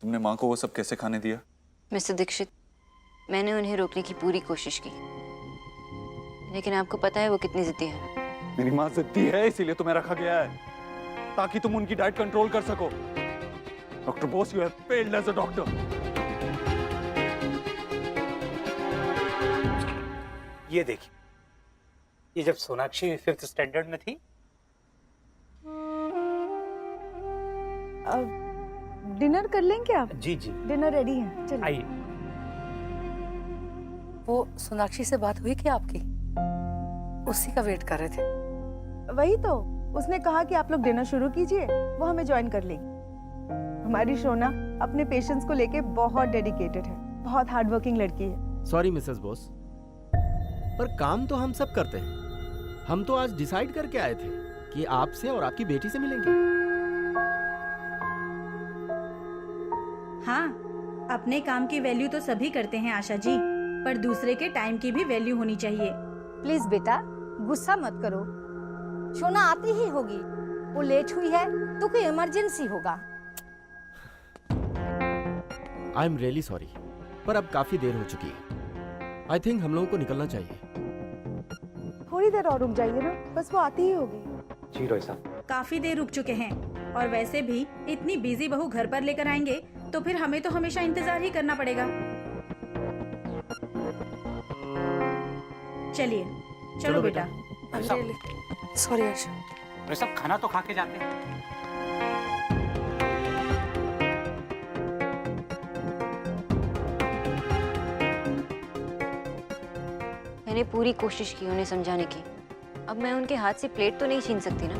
तुमने माँ को वो सब कैसे खाने दिया? मिस्टर दीक्षित, मैंने उन्हें रोकने की पूरी कोशिश की, लेकिन आपको पता है वो कितनी जिद्दी है। मेरी माँ जिद्दी है, इसीलिए तुम्हें रखा गया है ताकि तुम उनकी डाइट कंट्रोल कर सको। Doctor Bose, you have failed as a doctor. ये देखिए, ये जब सोनाक्षी 5th स्टैंडर्ड में थी। डिनर कर लें क्या आप? जी जी, डिनर रेडी है, चलिए। आइए। वो सोनाक्षी से बात हुई क्या आपकी? उसी का वेट कर रहे थे। वही तो, उसने कहा कि आप लोग डिनर शुरू कीजिए, वो हमें ज्वाइन कर लेगी। हमारी सोना अपने पेशेंट्स को लेके बहुत डेडिकेटेड है, बहुत हार्ड वर्किंग लड़की है। सॉरी मिसेस बोस, पर काम तो हम सब करते हैं। हम तो आज डिसाइड करके आए थे कि आपसे और आपकी बेटी से मिलेंगे। हाँ, अपने काम की वैल्यू तो सभी करते हैं आशा जी, पर दूसरे के टाइम की भी वैल्यू होनी चाहिए। प्लीज बेटा, गुस्सा मत करो। सोना आती ही होगी, वो लेट हुई है तो कोई इमरजेंसी होगा। आई एम रियली सॉरी, पर अब काफी देर हो चुकी है। आई थिंक हम लोगों को निकलना चाहिए। थोड़ी देर और रुक जाइए ना, बस वो आती ही होगी। जी रोहित साहब, काफी देर रुक चुके हैं, और वैसे भी इतनी बिजी बहू घर पर लेकर आएंगे तो फिर हमें तो हमेशा इंतजार ही करना पड़ेगा। चलिए, चलो बेटा। सॉरी आशा। रोहित साहब, खाना तो खा के जाते हैं। मैंने पूरी कोशिश की उन्हें समझाने की। अब मैं उनके हाथ से प्लेट तो नहीं छीन सकती ना,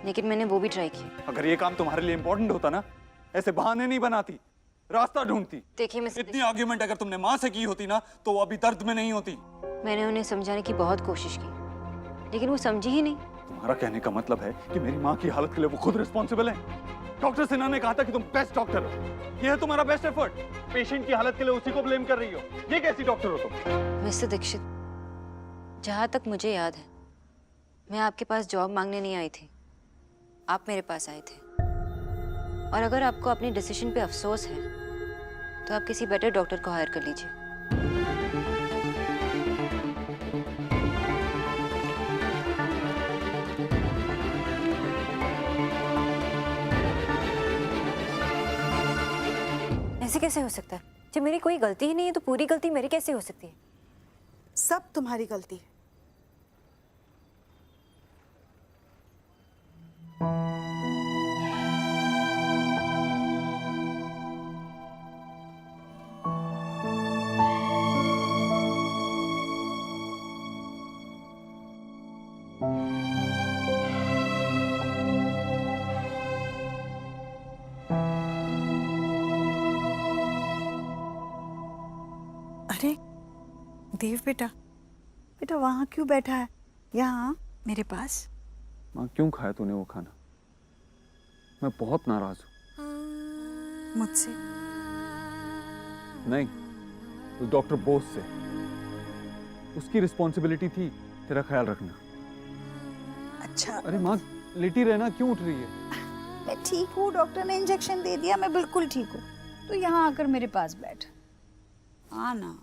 लेकिन मैंने वो भी ट्राई किया। अगर ये काम तुम्हारे लिए इम्पोर्टेंट होता ना, ऐसे बहाने नहीं बनाती, रास्ता ढूंढती। देखिए मिस्टर, इतनी आर्ग्यूमेंट अगर तुमने माँ से की होती ना, तो वो अभी दर्द में नहीं होती। मैंने उन्हें समझाने की बहुत कोशिश की, लेकिन वो समझी ही नहीं। तुम्हारा कहने का मतलब है कि मेरी माँ की हालत के लिए वो खुद रिस्पॉन्सिबल है? डॉक्टर सिन्हा ने कहा था कि तुम बेस्ट डॉक्टर हो, ये है तुम्हारा बेस्ट एफर्ट। पेशेंट की हालत के लिए उसी को ब्लेम कर रही हो। ये कैसी डॉक्टर हो तुम? मिस्टर दीक्षित, जहाँ तक मुझे याद है, मैं आपके पास जॉब मांगने नहीं आई थी, आप मेरे पास आए थे। और अगर आपको अपने डिसीजन पे अफसोस है तो आप किसी बेटर डॉक्टर को हायर कर लीजिए। ऐसे कैसे हो सकता है? जब मेरी कोई गलती ही नहीं है तो पूरी गलती मेरी कैसे हो सकती है? सब तुम्हारी गलती है। अरे देव बेटा, बेटा वहाँ क्यों बैठा है? यहाँ मेरे पास। माँ, क्यों खाया तूने वो खाना? मैं बहुत नाराज हूँ। मुझसे? नहीं, उस डॉक्टर बोस से। उसकी रिस्पॉन्सिबिलिटी थी तेरा ख्याल रखना। अच्छा। अरे माँ, लेटी रहना, क्यों उठ रही है? मैं ठीक हूँ, डॉक्टर ने इंजेक्शन दे दिया, मैं बिल्कुल ठीक हूँ। तो यहाँ आकर मेरे पास बैठ। आना।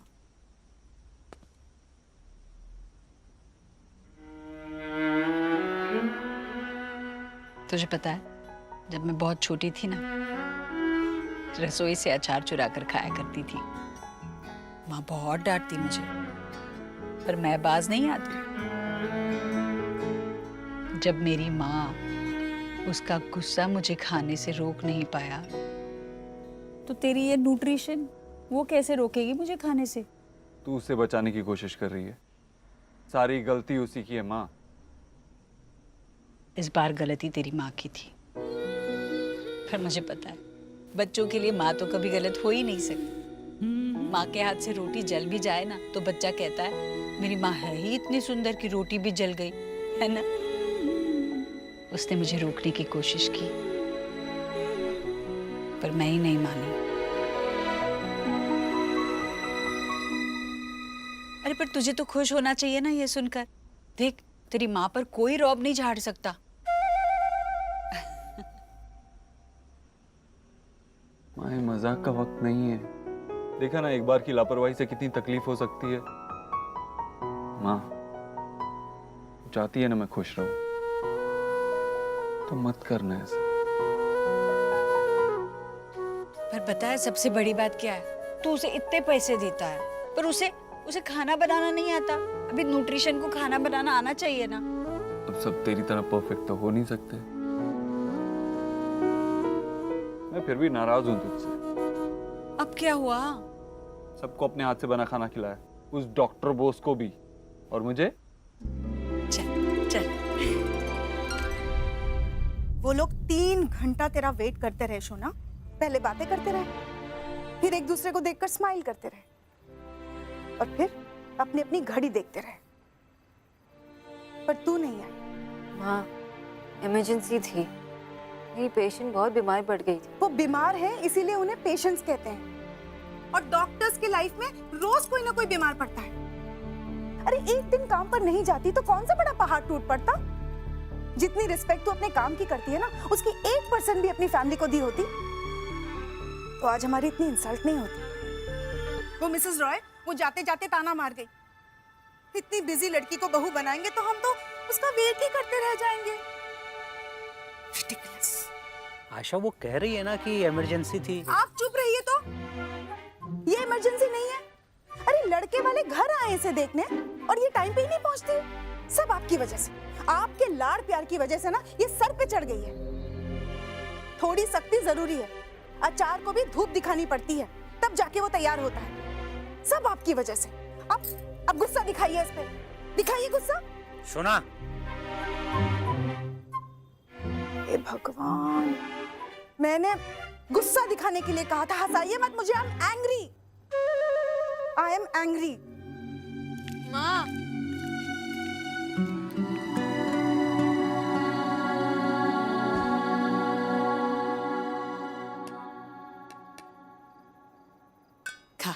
तुझे पता है, जब मैं बहुत छोटी थी ना, रसोई से अचार चुरा कर खाया करती थी। माँ बहुत डांटती मुझे, पर मैं बाज नहीं आती। जब मेरी माँ उसका गुस्सा मुझे खाने से रोक नहीं पाया, तो तेरी ये न्यूट्रिशन वो कैसे रोकेगी मुझे खाने से? तू उसे बचाने की कोशिश कर रही है। सारी गलती उसी की है माँ। इस बार गलती तेरी माँ की थी, पर मुझे पता है बच्चों के लिए माँ तो कभी गलत हो ही नहीं सकती। माँ के हाथ से रोटी जल भी जाए ना, तो बच्चा कहता है मेरी माँ है ही इतनी सुंदर कि रोटी भी जल गई, है ना? उसने मुझे रोकने की कोशिश की, पर मैं ही नहीं मानी। अरे पर तुझे तो खुश होना चाहिए ना ये सुनकर। देख, तेरी माँ पर कोई रौब नहीं झाड़ सकता। माँ ये मजाक का वक्त नहीं है। देखा ना एक बार की लापरवाही से कितनी तकलीफ हो सकती है। माँ चाहती है ना मैं खुश रहूं, तो मत करना ऐसा। पर पता है सबसे बड़ी बात क्या है? तू उसे इतने पैसे देता है पर उसे खाना बनाना नहीं आता। अभी न्यूट्रिशन को खाना बनाना आना चाहिए ना। अब सब तेरी तरह परफेक्ट तो हो नहीं सकते। मैं फिर भी नाराज हूं तुझसे। अब क्या हुआ? सबको अपने हाथ से बना खाना खिलाया, उस डॉक्टर बोस को भी, और मुझे। चल चल। वो लोग 3 घंटा तेरा वेट करते रहे शोना। पहले बातें करते रहे, फिर एक दूसरे को देखकर स्माइल करते रहे, और फिर अपनी अपनी घड़ी देखते रहे, पर तू नहीं आई। माँ इमरजेंसी थी, मेरी पेशेंट बहुत बीमार पड़ गई थी। वो बीमार है इसीलिए उन्हें पेशेंट्स कहते हैं, और डॉक्टर्स की लाइफ में रोज कोई ना कोई बीमार पड़ता है। अरे एक दिन काम पर नहीं जाती तो कौन सा बड़ा पहाड़ टूट पड़ता। जितनी रिस्पेक्ट तू अपने काम की करती है ना, उसकी 1% भी अपनी फैमिली को दी होती तो आज हमारी इतनी इंसल्ट नहीं होती। वो मिसेस रॉय वो जाते जाते ताना मार गई, इतनी बिजी लड़की को बहू बनाएंगे तो हम तो उसका वेट ही करते रह जाएंगे। Ridiculous। आशा वो कह रही है ना कि इमरजेंसी थी। आप चुप रहिए तो। ये इमरजेंसी नहीं है। अरे लड़के वाले घर आए इसे देखने और ये टाइम पे ही नहीं पहुंचती। सब आपकी वजह से, आपके लाड़ प्यार की वजह से ना ये सर पे चढ़ गई है। थोड़ी सख्ती जरूरी है, अचार को भी धूप दिखानी पड़ती है, तब जाके वो तैयार होता है। सब आपकी वजह से। अब गुस्सा दिखाइए इस पे, दिखाइए गुस्सा। सुना? हे भगवान, मैंने गुस्सा दिखाने के लिए कहा था। हंसाइए मत मुझे। I am angry. माँ खा।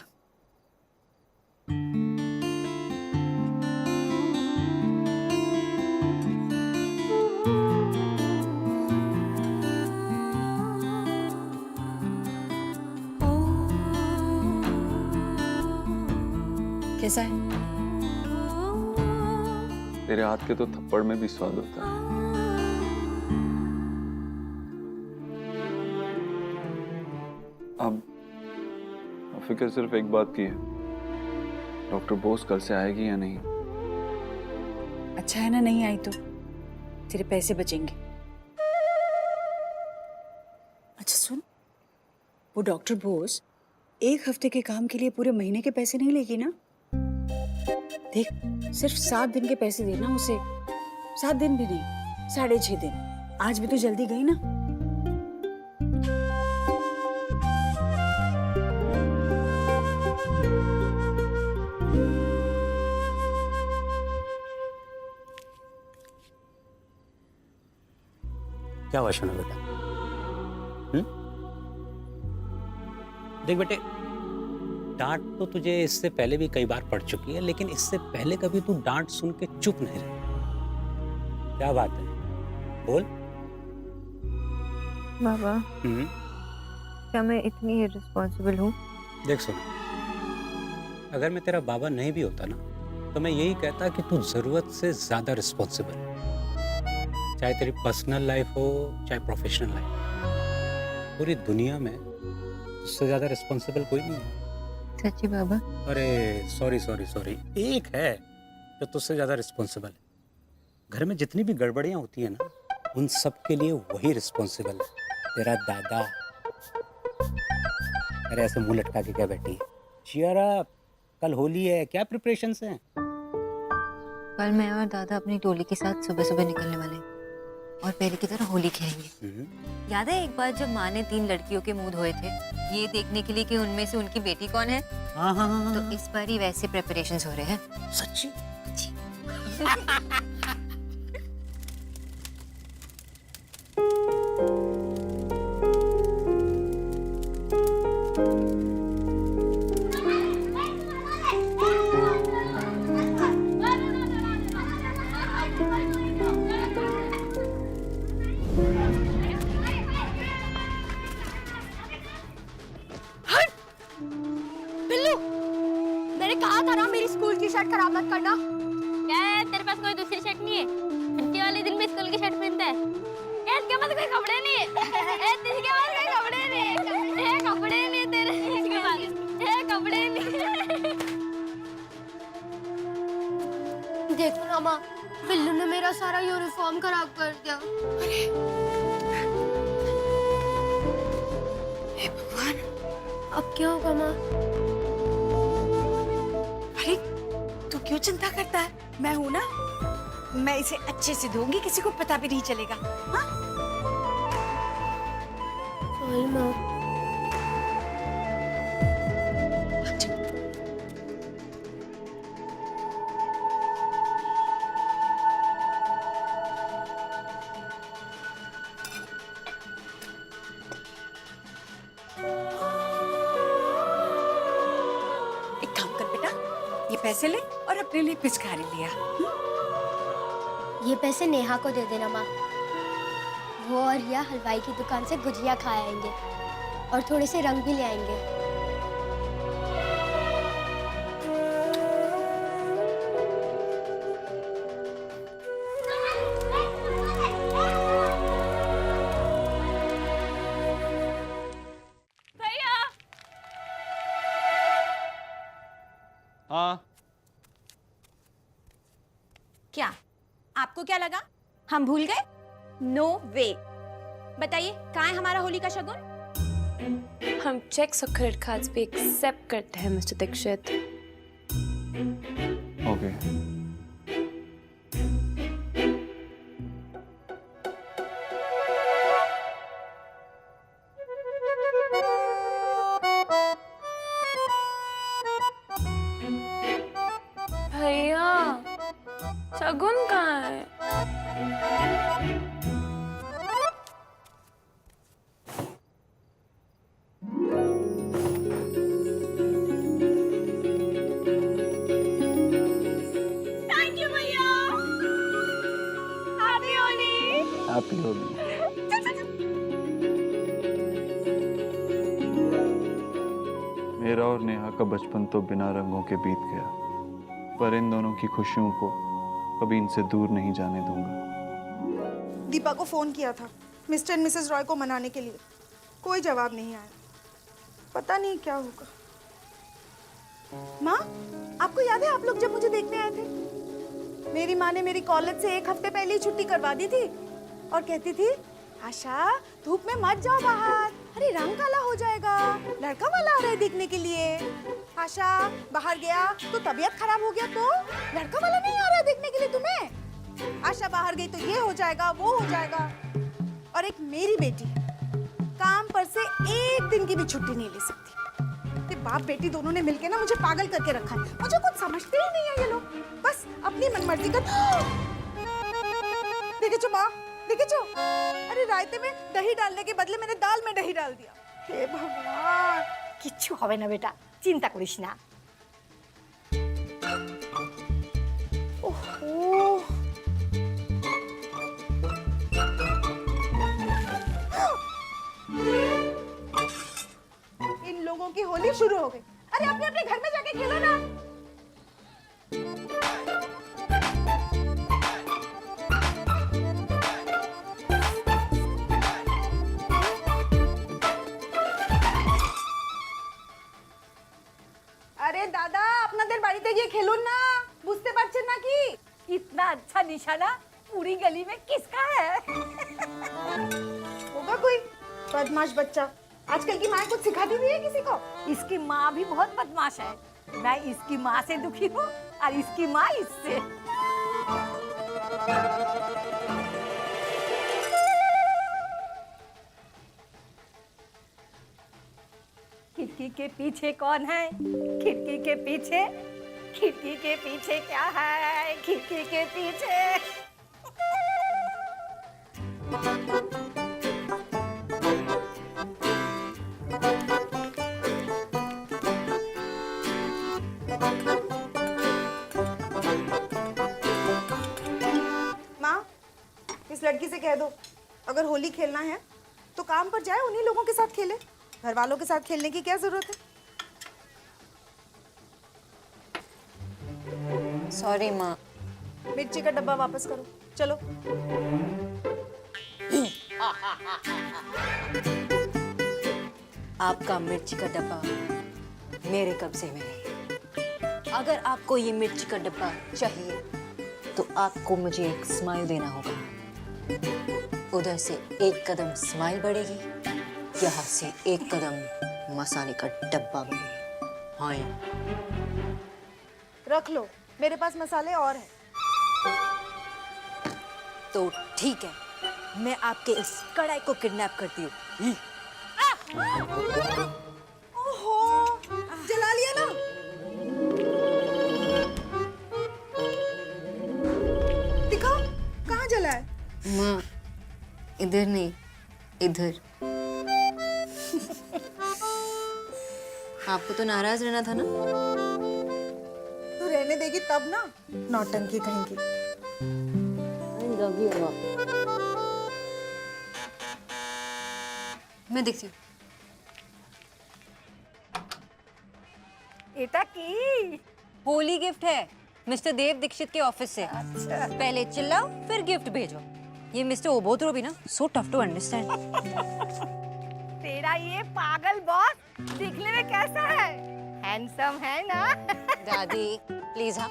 कैसा है? तेरे हाथ के तो थप्पड़ में भी स्वाद होता है। अब फिक्र सिर्फ एक बात की है, डॉक्टर बोस कल से आएगी या नहीं। अच्छा है ना नहीं आई तो तेरे पैसे बचेंगे। अच्छा सुन, वो डॉक्टर बोस 1 हफ्ते के काम के लिए पूरे महीने के पैसे नहीं लेगी ना। देख सिर्फ 7 दिन के पैसे देना उसे। 7 दिन भी नहीं, 6.5 दिन। आज भी तो जल्दी गई ना। क्या हुआ शोना बेटा? देख बेटे, डांट तो तुझे इससे पहले भी कई बार पड़ चुकी है, लेकिन इससे पहले कभी तू डांट सुन के चुप नहीं रही। क्या बात है? बोल। बाबा क्या मैं इतनी इर्रिस्पॉन्सिबल हूँ? देख सुन, अगर मैं तेरा बाबा नहीं भी होता ना, तो मैं यही कहता कि तू जरूरत से ज्यादा रिस्पॉन्सिबल है। चाहे तेरी पर्सनल लाइफ हो चाहे प्रोफेशनल लाइफ, पूरी दुनिया में उससे ज्यादा रिस्पॉन्सिबल कोई नहीं है। सच्ची बाबा? अरे सॉरी सॉरी सॉरी, एक है जो तुझसे ज्यादा रिस्पॉन्सिबल है। घर में जितनी भी गड़बड़ियां होती है ना, उन सब के लिए वही रिस्पॉन्सिबल है, तेरा दादा। अरे ऐसे मुंह लटका के क्या बैठी है? चियर अप, कल होली है, क्या प्रिपरेशंस हैं? कल मैं और दादा अपनी टोली के साथ सुबह सुबह निकलने वाले हैं और पहले की तरह होली खेलेंगे। याद है एक बार जब माँ ने 3 लड़कियों के मुंह धोए थे, ये देखने के लिए कि उनमें से उनकी बेटी कौन है। हाँ। तो इस बार ही वैसे प्रिपरेशंस हो रहे हैं। सच्ची? मूड खराब मत करना। क्या है, तेरे पास कोई दूसरी शर्ट नहीं है? छुट्टी वाले दिन भी स्कूल की शर्ट पहनता है? इसके पास कोई कपड़े नहीं है? इसके पास कोई कपड़े नहीं है? कपड़े नहीं तेरे इसके पास, कपड़े नहीं। देखो ना माँ, बिल्लू ने मेरा सारा यूनिफॉर्म खराब कर दिया। हे भगवान, अब क्या होगा माँ? अरे तू क्यों चिंता करता है? मैं हूं ना, मैं इसे अच्छे से धोऊंगी, किसी को पता भी नहीं चलेगा। हाँ? सॉरी माँ। एक काम कर बेटा, ये पैसे ले और अपने लिए पिचकारी लिया। ये पैसे नेहा को दे देना माँ। वो और रिया हलवाई की दुकान से गुजिया खा आएंगे और थोड़े से रंग भी ले आएंगे। भैया, हाँ क्या आपको क्या लगा हम भूल गए? नो वे। बताइए कहाँ है हमारा होली का शगुन? हम चेक्स और क्रेडिट कार्ड्स भी एक्सेप्ट करते हैं मिस्टर दीक्षित। ओके। भैया, शगुन कहाँ है? थैंक यू भैया। हैप्पी होली। हैप्पी होली। मेरा और नेहा का बचपन तो बिना रंगों के बीत गया, पर इन दोनों की खुशियों को कभी इनसे दूर नहीं जाने दूंगा। दीपा को फोन किया था मिस्टर एंड मिसेस रॉय को मनाने के लिए, कोई जवाब नहीं आया। पता नहीं क्या होगा। माँ, आपको याद है आप लोग जब मुझे देखने आए थे, मेरी माँ ने मेरी कॉलेज से 1 हफ्ते पहले ही छुट्टी करवा दी थी और कहती थी आशा धूप में मत जाओ बाहर, अरे रंग काला हो जाएगा, लड़का वाला आ रहा है देखने के लिए। आशा बाहर गया तो तबीयत खराब हो गया तो लड़का वाला नहीं आ रहा है देखने के लिए तुम्हें। आशा बाहर गई तो ये हो जाएगा वो हो जाएगा। और एक मेरी बेटी काम पर से 1 दिन की भी छुट्टी नहीं ले सकती। ये बाप बेटी दोनों ने मिलके ना मुझे पागल करके रखा है। मुझे कुछ समझते ही नहीं है ये लोग, बस अपनी मनमर्जी कर। देखे छो माँ, देखे छो, अरे रायते में दही डालने के बदले मैंने दाल में दही डाल दिया। हे भगवान। কিচ্ছু হবে না বেটা, চিন্তা করিস না। ओहो। इन लोगों की होली शुरू हो गई। अरे अपने अपने घर में जाके खेलो ना। अरे दादा আপনাদের বাড়িতে গিয়ে খেলুন না, বুঝতে পারছেন নাকি? इतना अच्छा निशाना पूरी गली में किसका है? होगा कोई बदमाश बच्चा। आजकल की माँ कुछ सिखाती भी है किसी को? इसकी माँ भी बहुत बदमाश है। मैं इसकी माँ से दुखी हूँ और इसकी माँ इससे। खिड़की के पीछे कौन है? खिड़की के पीछे, खिड़की के पीछे क्या है? खिड़की के पीछे। माँ, इस लड़की से कह दो अगर होली खेलना है तो काम पर जाए, उन्हीं लोगों के साथ खेले। घर वालों के साथ खेलने की क्या जरूरत है? सॉरी माँ। मिर्ची का डब्बा वापस करो, चलो। आपका मिर्ची का डब्बा मेरे कब्जे में है। अगर आपको ये मिर्ची का डब्बा चाहिए तो आपको मुझे एक स्माइल देना होगा। उधर से एक कदम स्माइल बढ़ेगी, यहाँ से एक कदम मसाले का डब्बा बढ़ेगा। हाँ या? रख लो, मेरे पास मसाले और हैं। तो ठीक है, मैं आपके इस कढ़ाई को किडनैप करती हूँ। ओहो, जला लिया ना। दिखाओ, कहाँ जला है? माँ, इधर नहीं, इधर। आपको तो नाराज रहना था ना? तू रहने देगी तब ना, नौटंकी कहेंगी। मैं देखती हूँ। एटा की होली गिफ्ट है मिस्टर देव दीक्षित के ऑफिस से। पहले चिल्लाओ फिर गिफ्ट भेजो। ये मिस्टर ओबोत्रो भी ना सो टफ टू अंडरस्टैंड। तेरा ये पागल बॉस दिखने में कैसा है? हैंडसम है ना? दादी प्लीज। हाँ,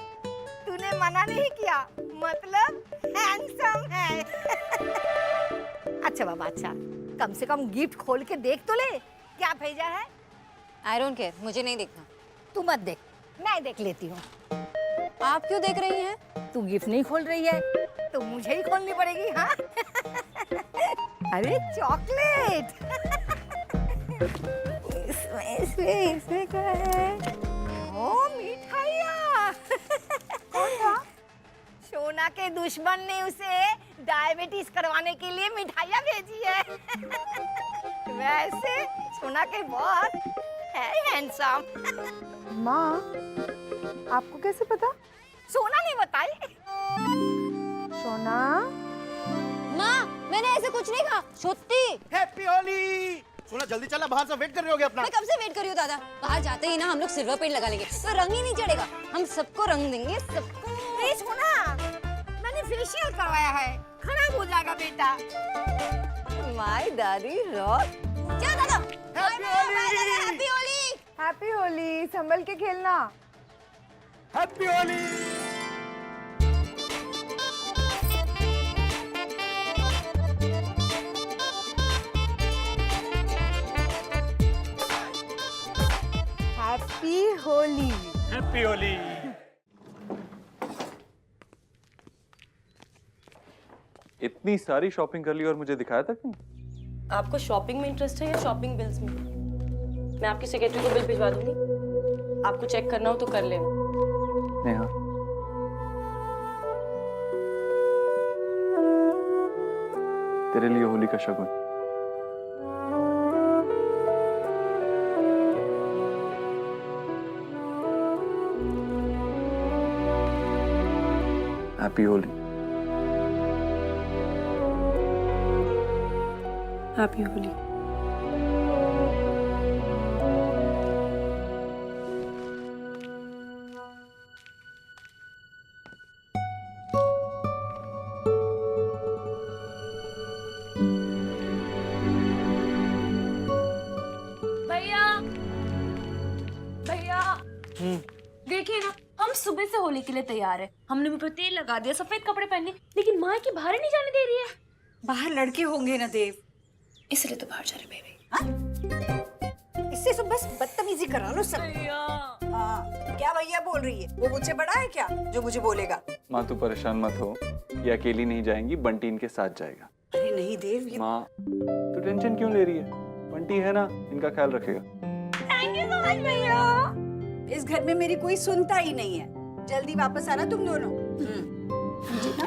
तूने मना नहीं किया, मतलब हैंडसम है। अच्छा बाबा, अच्छा कम से कम गिफ्ट खोल के देख तो ले, क्या भेजा है? आई डोंट केयर, मुझे नहीं देखना। तू मत देख, मैं देख लेती हूँ। आप क्यों देख रही हैं? तू गिफ्ट नहीं खोल रही है तो मुझे ही खोलनी पड़ेगी। हाँ अरे चॉकलेट। इसमें क्या है? ओ मिठाइयाँ। कौन था? सोना के दुश्मन ने उसे डायबिटीज करवाने के लिए मिठाइयाँ भेजी है। वैसे सोना के बॉस है हैंडसम। माँ, आपको कैसे पता? सोना ने बताई। सोना, माँ, मैंने ऐसे कुछ नहीं कहा। सत्ती। हैप्पी होली। सोना जल्दी चला, बाहर से वेट कर रहे होगे अपना। मैं कब से वेट कर रही हूँ दादा। बाहर जाते ही ना हम लोग सिल्वर पेंट लगा लेंगे, तो रंग ही नहीं चढ़ेगा। हम सबको रंग देंगे, सबको। ए सोना, मैंने फेशियल करवाया है, खराब हो जाएगा बेटा। माय दादी रॉक। क्या दादा? Happy Holi. Happy Holi. Happy Holi, संभल के खेलना। Happy Holi. Happy Holi. Happy Holi. इतनी सारी शॉपिंग कर ली और मुझे दिखाया तक नहीं। आपको शॉपिंग में इंटरेस्ट है या शॉपिंग बिल्स में? मैं आपकी सेक्रेटरी को बिल भिजवा दूंगी। आपको चेक करना हो तो कर लेना। नेहा, तेरे लिए होली का शगुन। हैप्पी होली। हैप्पी होली। भैया, भैया, देखिए ना, हम सुबह से होली के लिए तैयार है। हमने मुंह पे तेल लगा दिया, सफेद कपड़े पहने, लेकिन माँ की बाहर नहीं जाने दे रही है। बाहर लड़के होंगे ना देव, इसलिए तो बाहर जा रहे बेबी। इससे तो बस बदतमीजी करा लो सब। हाँ, क्या भैया बोल रही है? वो मुझसे बड़ा है क्या जो मुझे बोलेगा? माँ तू परेशान मत हो, ये अकेली नहीं जाएंगी, बंटी इनके साथ जाएगा। अरे नहीं देव, ये माँ तू टेंशन क्यों ले रही है? बंटी है ना, इनका ख्याल रखेगा। थैंक यू सो मच भैया। इस घर में मेरी कोई सुनता ही नहीं है। जल्दी वापस आना तुम दोनों। जी ना?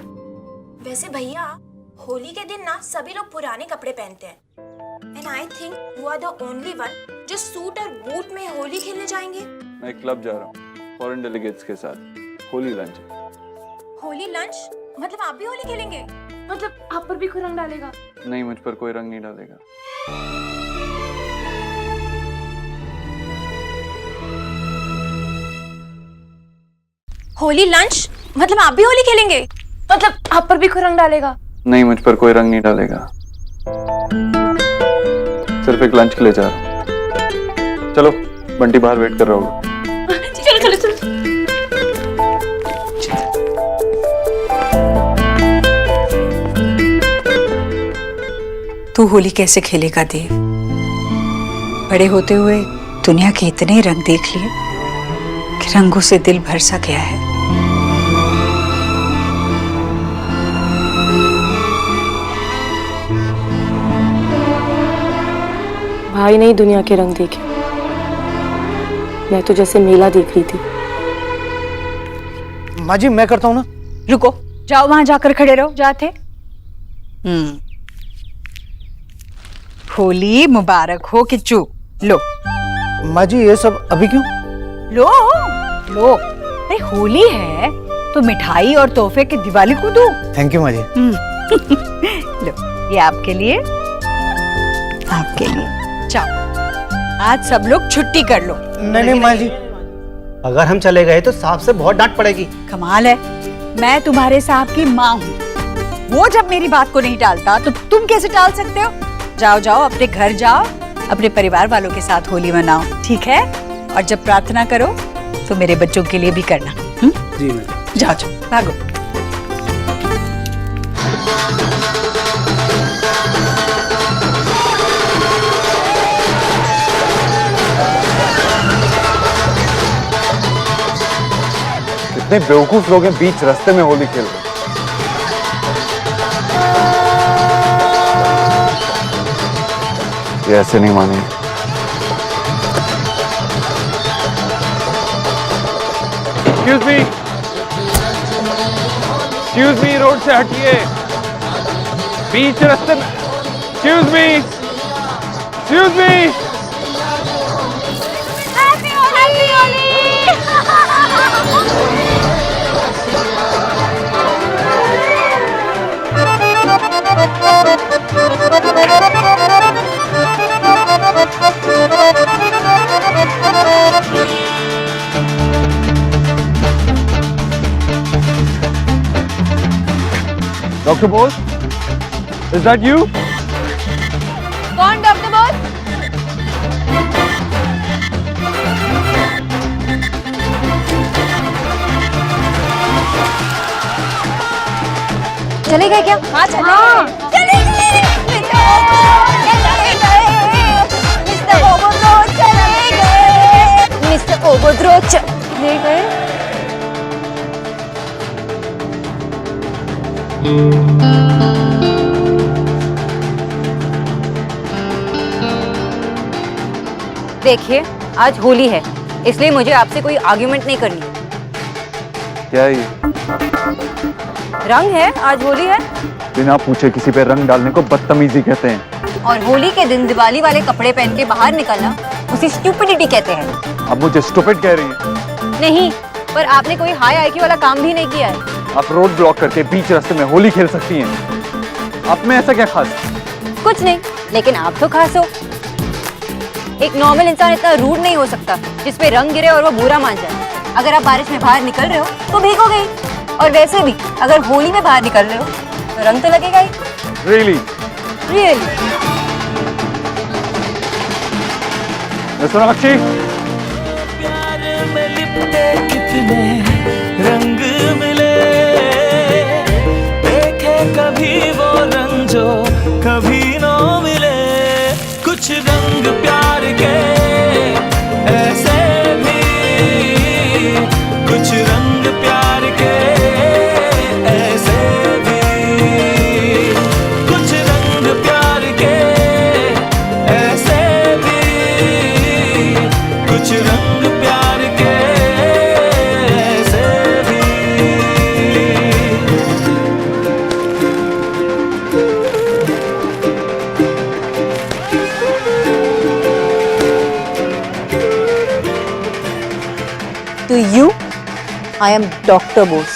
वैसे भैया, होली के दिन ना सभी लोग पुराने कपड़े पहनते हैं। And I think you are the only one जो सूट और बूट में होली खेलने जाएंगे। मैं एक क्लब जा रहा हूँ फॉरेन डेलीगेट्स के साथ, होली लंच। होली लंच? मतलब आप भी होली खेलेंगे? मतलब आप पर भी कोई रंग डालेगा? नहीं, मुझ पर कोई रंग नहीं डालेगा। होली लंच? मतलब आप भी होली खेलेंगे? मतलब आप पर भी कोई रंग डालेगा? नहीं, मुझ पर कोई रंग नहीं डालेगा। सिर्फ एक लंच के लिए जा रहा हूँ। चलो, बंटी बाहर वेट कर रहा होगा। चलो चलो चलो। तू होली कैसे खेलेगा देव? बड़े होते हुए दुनिया के इतने रंग देख लिए कि रंगों से दिल भर सा गया है। भाई नहीं दुनिया के रंग देखे, मैं तो जैसे मेला देख रही थी। माँ जी मैं करता हूँ ना। रुको, जाओ वहां जाकर खड़े रहो। जाते। होली मुबारक हो किच्चू। लो माँ जी ये सब अभी क्यों? लो लो, अरे होली है तो मिठाई और तोहफे की दिवाली को दो। थैंक यू माँ जी। लो ये आपके लिए, आपके लिए। जाओ, आज सब लोग छुट्टी कर लो। नहीं माँ जी, अगर हम चले गए तो साहब से बहुत डांट पड़ेगी। कमाल है, मैं तुम्हारे साहब की माँ हूँ। वो जब मेरी बात को नहीं टालता तो तुम कैसे टाल सकते हो? जाओ जाओ, अपने घर जाओ, अपने परिवार वालों के साथ होली मनाओ, ठीक है? और जब प्रार्थना करो तो मेरे बच्चों के लिए भी करना। जी मैम। जाओ जाओ, भागो। कितने बेवकूफ लोग हैं, बीच रास्ते में होली खेल रहे। ये ऐसे नहीं मानेंगे। Excuse me, रोड से हटिए। बीच रास्ते में। Excuse me. Happy Holi! Dr. Bose, is that you? कौन डॉक्टर बोस? चले गए क्या? हाँ चले गए। मिस्टर ओबोद्रो चले गए। देखिए, आज होली है, इसलिए मुझे आपसे कोई आर्ग्यूमेंट नहीं करनी। क्या है ये? रंग है, आज होली है। बिना पूछे किसी पे रंग डालने को बदतमीजी कहते हैं। और होली के दिन दिवाली वाले कपड़े पहन के बाहर निकलना उसे स्टूपिडिटी कहते हैं। अब मुझे स्टूपिड कह रही है? नहीं, पर आपने कोई हाई आईक्यू वाला काम भी नहीं किया है। आप रोड ब्लॉक करके बीच रास्ते में होली खेल सकती हैं। आप में ऐसा क्या खास? कुछ नहीं, लेकिन आप तो खास हो। एक नॉर्मल इंसान इतना रूड नहीं हो सकता जिसपे रंग गिरे और वो बुरा मान जाए। अगर आप बारिश में बाहर निकल रहे हो तो भीगोगे ही, और वैसे भी अगर होली में बाहर निकल रहे हो तो रंग तो लगेगा ही। Really? सोनाक्षी, प्यार में लिपटे कितने रंग मिले, देखे कभी वो रंग जो कभी न मिले। कुछ रंग प्यार के ऐसे भी, कुछ रंग प्यार के ऐसे भी, कुछ रंग प्यार के ऐसे भी, कुछ रंग प्यार के ऐसे भी। To you, I am Dr. Bose.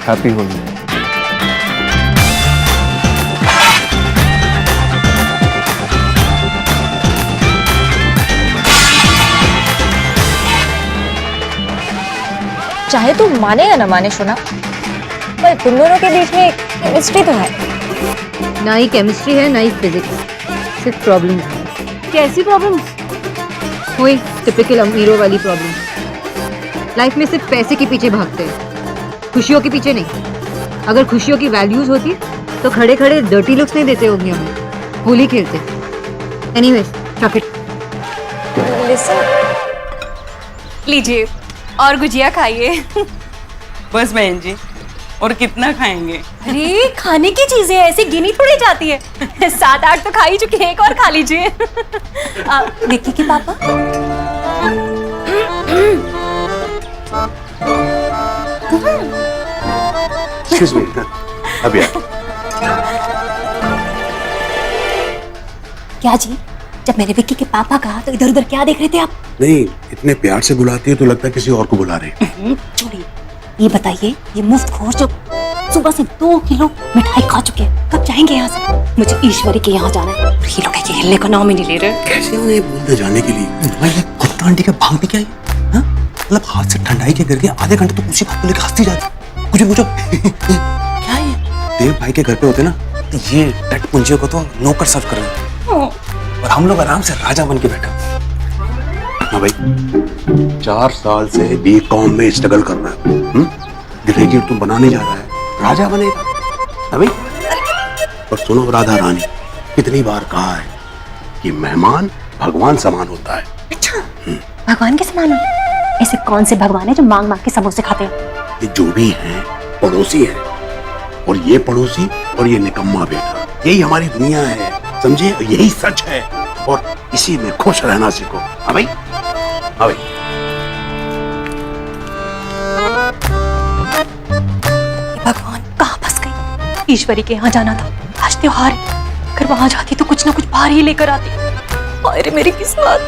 Happy Holi. चाहे तो माने या ना माने सोना, पर तुम दोनों के बीच में केमिस्ट्री तो है। ना ही केमिस्ट्री है ना ही फिजिक्स, सिर्फ प्रॉब्लम। कैसी प्रॉब्लम्स? वही टिपिकल अमीरों वाली प्रॉब्लम। लाइफ में सिर्फ पैसे के पीछे भागते हैं, खुशियों के पीछे नहीं। अगर खुशियों की वैल्यूज होती तो खड़े खड़े डर्टी लुक्स नहीं देते होंगे हमें, होली खेलते। Anyways, chuck it. लीजिए और गुजिया खाइए। बस बहन जी, और कितना खाएंगे? अरे खाने की चीजें ऐसे गिनी थोड़ी जाती है। 7-8 तो खा ही चुके हैं, एक और खा लीजिए। विक्की के पापा? एक्सक्यूज मी, अभी क्या जी, जब मैंने विक्की के पापा कहा तो इधर उधर क्या देख रहे थे आप? नहीं, इतने प्यार से बुलाती है तो लगता है किसी और को बुला रहे हैं। छोड़िए, ये बताइए, ये मुफ्तखोर जो सुबह से 2 किलो मिठाई खा चुके हैं, कब जाएंगे यहाँ से? मुझे ईश्वरी के यहाँ जाना है। ये लोग ये हिलने का नाम ही नहीं ले रहे। कैसे उन्हें बोलते जाने के लिए? खुद आंटी का भांग भी क्या है? मतलब हाथ से ठंडाई के करके आधे घंटे तो उसी बात को लेकर हंसती जाती। कुछ पूछो क्या है? देव भाई के घर पे होते ना, तो ये टट पुंजियों को तो नौकर सर्व कर रहे हैं और हम लोग आराम से राजा बन के बैठे। हाँ भाई, 4 साल से बीकॉम में स्ट्रगल कर रहा है। ग्रेजुएट तो बनाने जा रहा है, राजा बनेगा। हाँ भाई, और सुनो राधा रानी, कितनी बार कहा है कि मेहमान भगवान समान होता है। अच्छा, भगवान के समान? ऐसे कौन से भगवान है जो मांग मांग के समोसे खाते हैं? ये जो भी हैं पड़ोसी हैं, और ये पड़ोसी और ये निकम्मा बेटा, यही हमारी दुनिया है, समझे? यही सच है और इसी में खुश रहना सीखो। हाँ भाई, हाँ भाई। भगवान कहाँ फंस गई? ईश्वरी के यहाँ जाना था, आज त्योहार है। अगर वहां जाती तो कुछ ना कुछ बाहर ही लेकर आती। अरे मेरी किस्मत।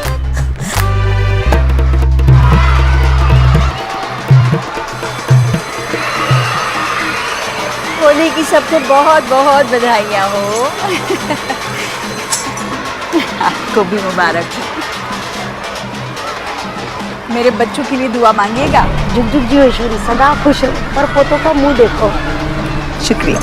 होली की सबको बहुत बहुत बधाइयाँ हो। आपको भी मुबारक हो। मेरे बच्चों के लिए दुआ मांगिएगा। जुग जुग जियो ईश्वरी, सदा खुश हो। पर पोतों का मुंह देखो। शुक्रिया।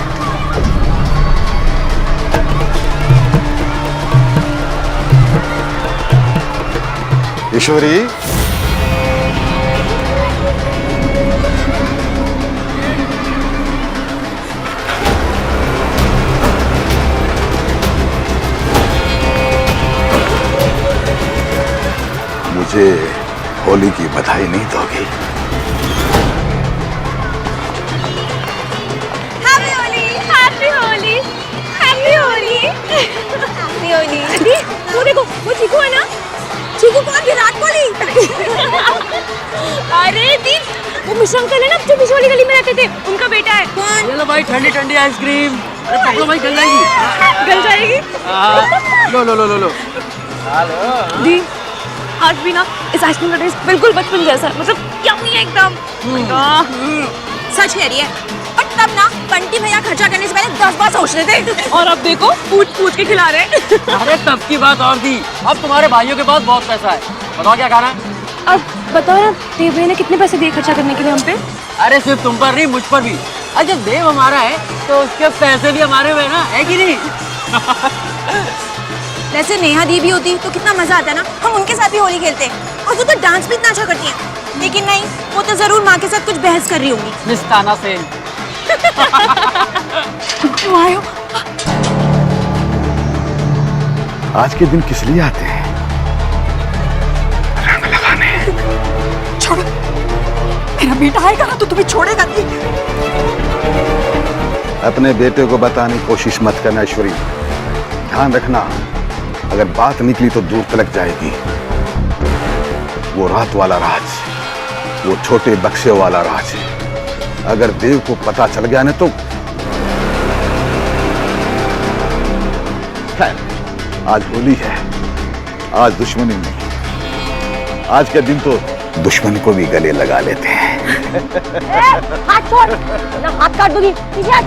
ईश्वरी, मुझे होली की बधाई नहीं दोगी? Happy Holi, happy Holi, happy Holi, happy Holi. वो देखो, वो चीकू है ना? चीकू कौन? विराट कोहली। अरे दी, वो मिश्रा अंकल है ना, जो पिछली वाली गली में रहते थे, उनका बेटा है। कौन? ये लो भाई, ठंडी ठंडी आइसक्रीम। अरे पकड़ो भाई, गल जाएगी। गल जाएगी? लो लो लो लो लो। दी, आज भी ना इस आइसक्रीम का टेस्ट बिल्कुल बचपन जैसा है, मतलब यम्मी है एकदम। सच कह रही है। और तब ना बंटी भैया खर्चा करने से पहले 10 बार सोचते थे, और अब देखो पूछ पूछ के खिला रहे। अरे तब की बात और थी, अब तुम्हारे भाइयों के पास बहुत पैसा है। बताओ क्या खाना है? अब बताओ ना, देव भैया ने कितने पैसे दिए खर्चा करने के लिए हम पे? अरे सिर्फ तुम पर नहीं, मुझ पर भी। अरे जब देव हमारा है तो उसके पैसे भी हमारे हुए ना, है कि नहीं? वैसे नेहा दी भी होती तो कितना मजा आता ना, हम उनके साथ भी होली खेलते। और वो तो डांस भी इतना अच्छा करती है। लेकिन नहीं, वो तो जरूर माँ के साथ कुछ बहस कर रही होंगी। मिस ताना सेन। क्यों आए हो? आज के दिन किस लिए आते हैं? रंग लगाने। छोड़ो, मेरा बेटा आएगा ना तो तुम्हें छोड़ेगा नहीं। अपने बेटे को बताने की कोशिश मत करना ईश्वरी। ध्यान रखना, अगर बात निकली तो दूर तलक जाएगी। वो रात वाला राज, वो छोटे बक्से वाला राज, अगर देव को पता चल गया ना तो खैर, आज होली है, आज दुश्मनी नहीं। आज के दिन तो दुश्मन को भी गले लगा लेते हैं। हाथ छोड़, ना हाथ काट दूंगी। पीछे हट,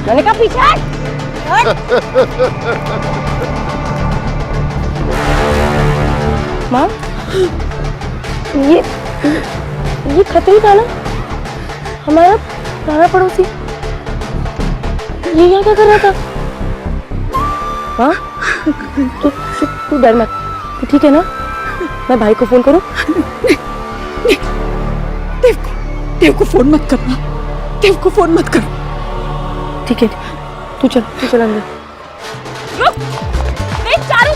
गले का पीछे हट। माँ, ये खतरी था ना? हमारा पुराना पड़ोसी ये यहाँ क्या कर रहा था? हाँ? तू डर मत, तू ठीक है ना? मैं भाई को फोन करूं? देव को फोन मत करना, देव को फोन मत कर। ठीक है, तू चल अंदर। रुक चारू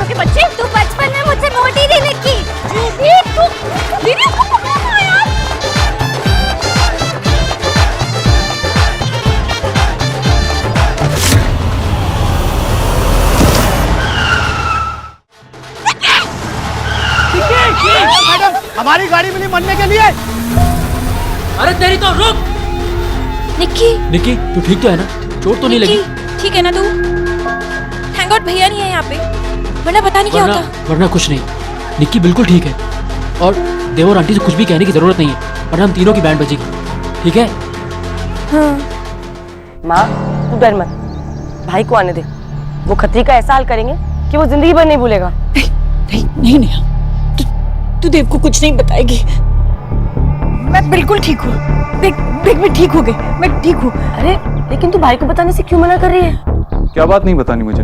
के बच्चे, तू बचपन में मुझसे मोटी नहीं दिखी। दीदी को पकड़ो यार। मैडम, हमारी गाड़ी मिली मरने के लिए। अरे तेरी तो रुक। निक्की तू ठीक तो है ना? चोट तो नहीं लगी? ठीक है ना तू? थैंक गॉड भैया नहीं है यहाँ पे, वरना पता नहीं क्या होता। वरना कुछ नहीं, निक्की बिल्कुल ठीक है। और देव और आंटी से कुछ भी कहने की जरूरत नहीं है, वरना हम तीनों की बैंड बजेगी। ठीक है? हाँ। माँ तू डर मत, भाई को आने दे। वो खतरी का ऐसा हाल करेंगे कि वो जिंदगी भर नहीं भूलेगा। नहीं नेहा, तू देव को कुछ नहीं बताएगी। मैं बिल्कुल ठीक हूँ। देख मैं ठीक हो गई, मैं ठीक हूँ। अरे लेकिन तू भाई को बताने से क्यों मना कर रही है? क्या बात नहीं बतानी मुझे?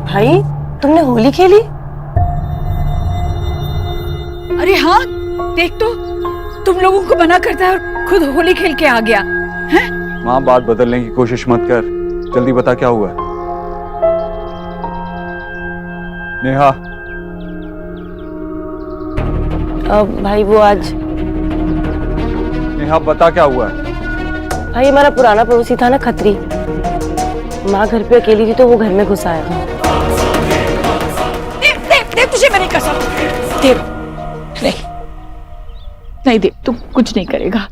भाई तुमने होली खेली? अरे हाँ, देख तो तुम लोगों को मना करता है और खुद होली खेल के आ गया है? माँ बात बदलने की कोशिश मत कर, जल्दी बता क्या हुआ है। नेहा। भाई वो आज नेहा बता क्या हुआ है। भाई हमारा पुराना पड़ोसी था ना खत्री, माँ घर पे अकेली थी तो वो घर में घुस आया। देव तुझे मेरी कसम। देव नहीं देव, तू कुछ नहीं करेगा।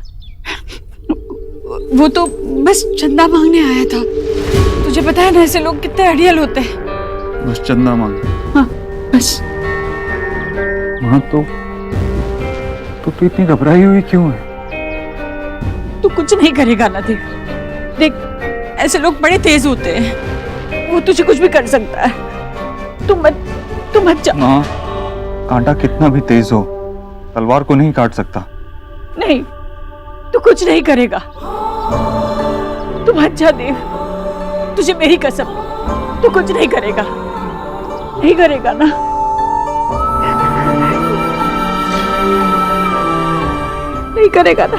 वो तो बस चंदा मांगने आया था। तुझे पता है ना ऐसे लोग कितने अड़ियल होते हैं। बस चंदा मांग? हाँ बस। माँ तो इतनी घबराई हुई क्यों है? तू कुछ नहीं करेगा ना देव। देख ऐसे लोग बड़े तेज होते हैं, वो तुझे कुछ भी कर सकता है। तू मत जा। माँ कांटा कितना भी तेज हो तलवार को नहीं काट सकता। नहीं तू कुछ नहीं करेगा, तू मत जा देव। तुझे मेरी कसम, तू कुछ नहीं करेगा। नहीं करेगा ना? नहीं करेगा ना?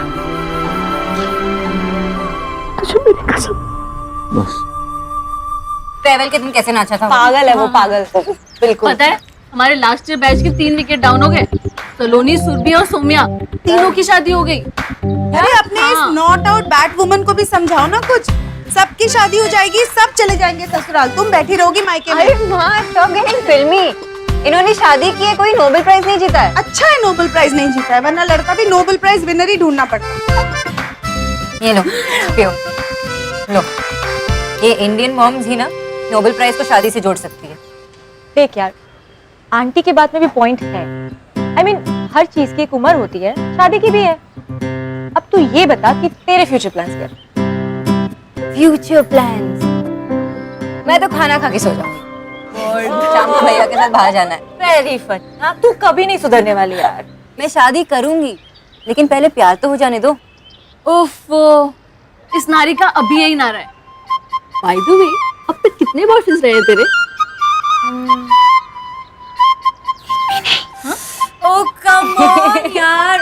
तुझे मेरी कसम। बस। ट्रेवल के दिन कैसे नाचा था? पागल है वो, पागल बिल्कुल। पता है हमारे लास्ट ईयर बैच के 3 विकेट डाउन हो गए। सलोनी, सुरभि और सोम्या तीनों की शादी हो गई। अरे अपने इस नॉट आउट बैट वुमन को भी समझाओ ना कुछ। सबकी शादी हो जाएगी, सब चले जाएंगे ससुराल, तुम बैठी रहोगी मायके में। अरे माँ स्टॉप गेटिंग फिल्मी। इन्होंने शादी की है, कोई नोबेल प्राइज नहीं जीता है। अच्छा है नोबेल प्राइज नहीं जीता है, वरना लड़का भी नोबेल प्राइज विनर ही ढूंढना पड़ता। ये लो पियो लो। ये इंडियन मॉम्स ही ना नोबेल प्राइज को शादी से जोड़ सकती है। देख यार, आंटी के बात में भी पॉइंट है। I mean, हर चीज की एक उम्र होती है, शादी की भी है। अब तू ये बता कि तेरे फ्यूचर प्लान्स क्या है? Future plans? मैं तो खाना खा के सो जाऊंगी और शाम को भैया के साथ बाहर जाना है। Very fun. हाँ तू कभी नहीं सुधरने वाली यार। मैं शादी करूंगी लेकिन पहले प्यार तो हो जाने दो। उफ, इस नारी का अभी यही नारा है। बाय द वे, अब तक कितने बॉयफ्रेंड्स रहे तेरे? ओह कम ऑन यार।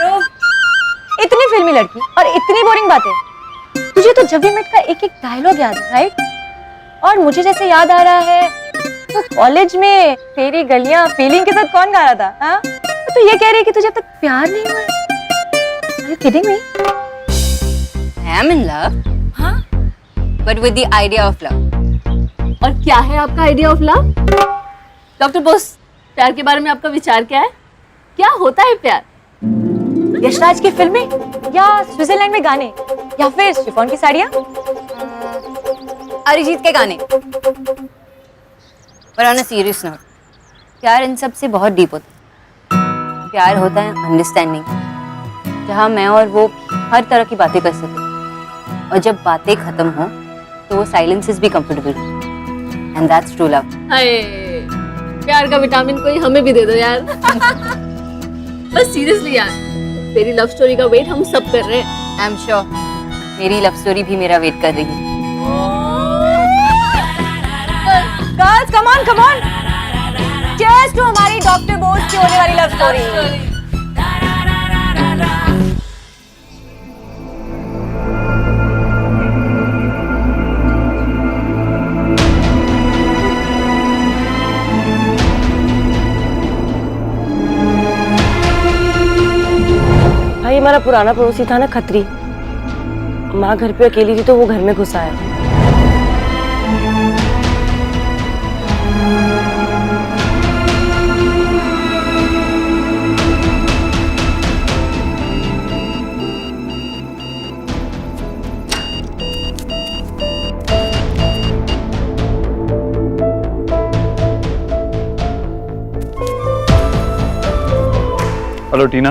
इतनी फिल्मी लड़की और इतनी बोरिंग बातें। तुझे तो जब भी मेट का एक एक डायलॉग याद है, राइट? और मुझे जैसे याद आ रहा है तो कॉलेज में तेरी गलियां फीलिंग के साथ कौन गा रहा था? हाँ? तो ये कह रही है कि तुझे अब तक प्यार नहीं हुआ है? Are you kidding me? I am in love, हाँ, but with the idea of love. और क्या है आपका idea of love? Doctor Bose, प्यार के बारे में आपका विचार क्या है? क्या होता है प्यार? यशराज की फिल्में या स्विट्जरलैंड में गाने या फिर शिफॉन की साड़ियाँ? अरिजीत के गाने। पर ऑन अ सीरियस नोट, प्यार इन सब से बहुत डीप होता है। प्यार होता है अंडरस्टैंडिंग, जहाँ मैं और वो हर तरह की बातें कर सकें, और जब बातें खत्म हो तो वो साइलेंसेस भी comfortable, and that's true love. हाय, प्यार का विटामिन कोई हमें भी दे दो यार। बस सीरियसली यार, तेरी लव स्टोरी का वेट हम सब कर रहे हैं। आई एम श्योर मेरी लव स्टोरी भी मेरा वेट कर रही है। Girls come on come on, cheers to हमारी डॉक्टर बोस की होने वाली लव स्टोरी। भाई हमारा पुराना पड़ोसी था ना खत्री, माँ घर पे अकेली थी तो वो घर में घुस आया। हेलो टीना,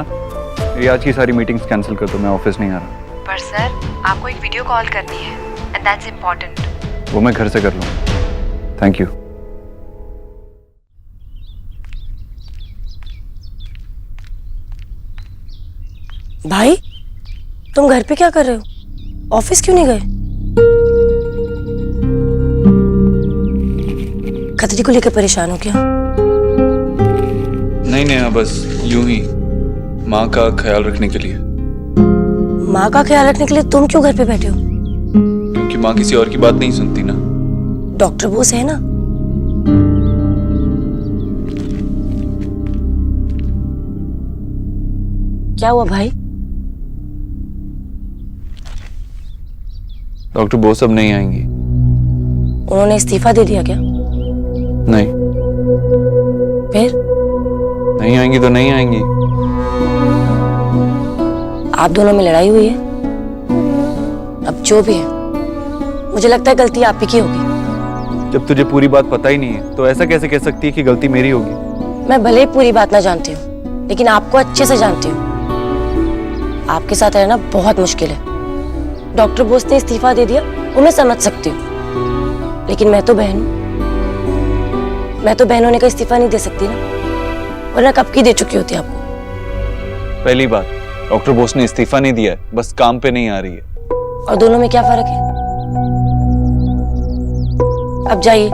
मेरी आज की सारी मीटिंग्स कैंसिल कर दो, मैं ऑफिस नहीं आ रहा। पर सर आपको एक वीडियो कॉल करनी है एंड दैट्स इम्पोर्टेंट। वो मैं घर से कर लूँ। Thank you. भाई तुम घर पे क्या कर रहे हो? ऑफिस क्यों नहीं गए? खतरी को लेकर परेशान हो क्या? नहीं नहीं, बस यूं ही माँ का ख्याल रखने के लिए। माँ का ख्याल रखने के लिए तुम क्यों घर पे बैठे हो? क्योंकि माँ किसी और की बात नहीं सुनती ना। डॉक्टर बोस है ना। क्या हुआ भाई? डॉक्टर बोस अब नहीं आएंगी। उन्होंने इस्तीफा दे दिया क्या? नहीं, फिर नहीं आएंगी तो नहीं आएंगी। आप दोनों में लड़ाई हुई है? अब जो भी है, मुझे लगता है गलती आप ही की होगी। जब तुझे पूरी बात पता ही नहीं है तो ऐसा कैसे कह सकती है कि गलती मेरी होगी? मैं भले ही पूरी बात ना जानती हूँ, लेकिन आपको अच्छे से जानती हूँ। आपके साथ रहना बहुत मुश्किल है। डॉक्टर बोस ने इस्तीफा दे दिया वो मैं समझ सकती हूँ, लेकिन मैं तो बहन हूँ। मैं तो बहन होने का इस्तीफा नहीं दे सकती ना, वरना कब की दे चुकी होती आपको। पहली बात, डॉक्टर बोस ने इस्तीफा नहीं दिया है, बस काम पे नहीं आ रही है। और दोनों में क्या फर्क है? अब जाइए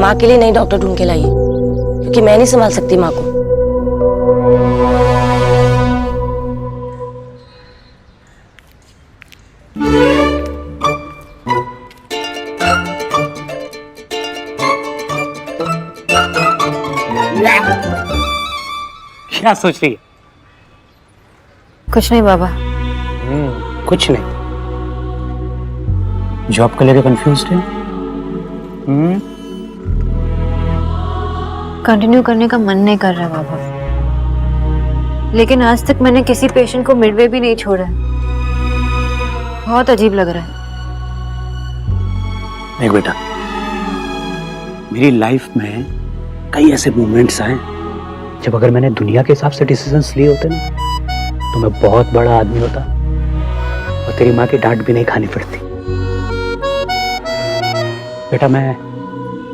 माँ के लिए नई डॉक्टर ढूंढ के लाइए, क्योंकि मैं नहीं संभाल सकती माँ को। क्या सोच रही है? कुछ नहीं बाबा। कुछ नहीं। जॉब को लेकर कंफ्यूज है? कंटिन्यू करने का मन नहीं कर रहा बाबा, लेकिन आज तक मैंने किसी पेशेंट को मिडवे भी नहीं छोड़ा है। बहुत अजीब लग रहा है। देख बेटा, मेरी लाइफ में कई ऐसे मोमेंट्स आए जब अगर मैंने दुनिया के हिसाब से डिसीजंस लिए होते ना तो मैं बहुत बड़ा आदमी होता और तेरी माँ की डांट भी नहीं खानी पड़ती। बेटा, मैं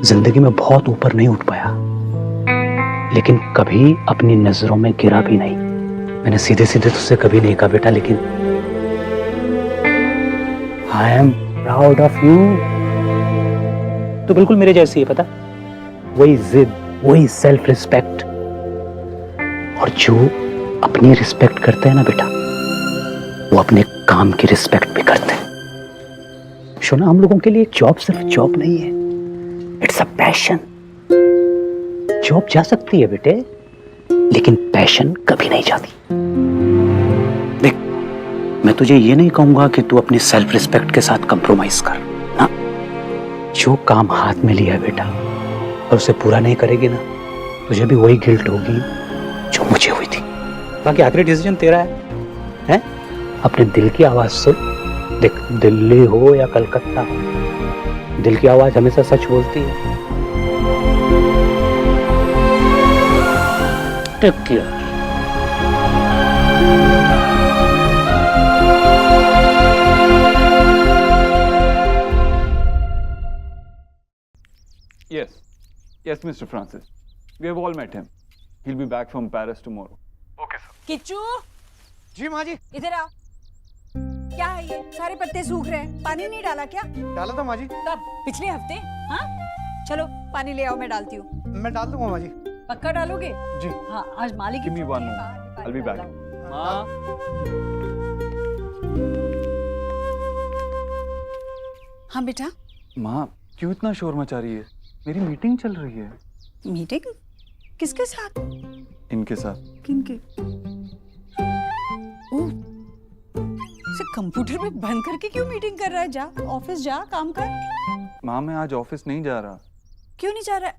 जिंदगी में बहुत ऊपर नहीं उठ पाया, लेकिन कभी अपनी नजरों में गिरा भी नहीं। मैंने सीधे सीधे तुझसे कभी नहीं कहा बेटा, लेकिन I am proud of you. तो बिल्कुल मेरे जैसी है, पता, वही जिद, वही सेल्फ रिस्पेक्ट, और जो अपनी रिस्पेक्ट करते हैं ना बेटा, वो अपने काम की रिस्पेक्ट भी करते हैं। शोना, हम लोगों के लिए जॉब सिर्फ जॉब नहीं है, इट्स अ पैशन। जॉब जा सकती है बेटे, लेकिन पैशन कभी नहीं जाती। देख, मैं तुझे ये नहीं कहूंगा कि तू अपनी सेल्फ रिस्पेक्ट के साथ कंप्रोमाइज कर ना। जो काम हाथ में लिया है बेटा और उसे पूरा नहीं करेगी ना, तुझे भी वही गिल्ट होगी जो मुझे हुई थी। बाकी आखिरी डिसीजन तेरा है? अपने दिल की आवाज सुन। देख, दिल्ली हो या कलकत्ता, दिल की आवाज हमेशा सच बोलती है। Take care. Yes, yes, Mr. Francis. We have all met him. He'll be back from Paris tomorrow. Kichchu ji माँ जी। इधर आओ। क्या है ये? सारे पत्ते सूख रहे हैं, पानी नहीं डाला क्या? डाला था माँ जी। कब? पिछले हफ्ते? हाँ? चलो पानी ले आओ, मैं डालती हूँ। मैं डाल दूंगा माँ जी। पक्का डालोगे? जी। हाँ, आज मालिक की Give me छुट्टी one है, moment. बाहर I'll be निकाल back. डालो। माँ, हाँ बेटा, माँ क्यों इतना शोर मचा रही है? मेरी मीटिंग चल रही है। मीटिंग किसके साथ? इनके साथ। किनके? ओह, से कंप्यूटर पे बंद करके क्यों मीटिंग कर रहा है? जा ऑफिस जा, काम कर। माँ मैं आज ऑफिस नहीं जा रहा। क्यों नहीं जा रहा है?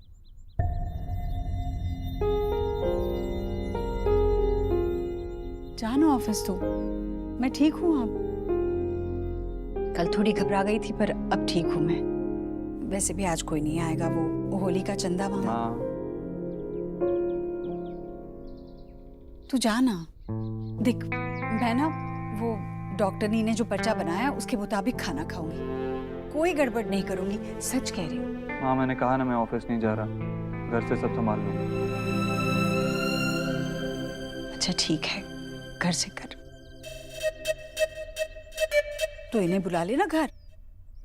जाना ऑफिस तो, मैं ठीक हूँ अब। कल थोड़ी घबरा गई थी पर अब ठीक हूँ मैं। वैसे भी आज कोई नहीं आएगा, वो होली का चंदा मांगा। माँ तू जा ना। देख मैं ना वो डॉक्टरनी ने जो पर्चा बनाया उसके मुताबिक खाना खाऊंगी, कोई गड़बड़ नहीं करूंगी, सच कह रही हूँ। माँ मैंने कहा ना मैं ऑफिस नहीं जा रहा, घर से सब संभाल लूंगा। अच्छा ठीक है, घर से कर। तो इन्हें बुला लेना घर।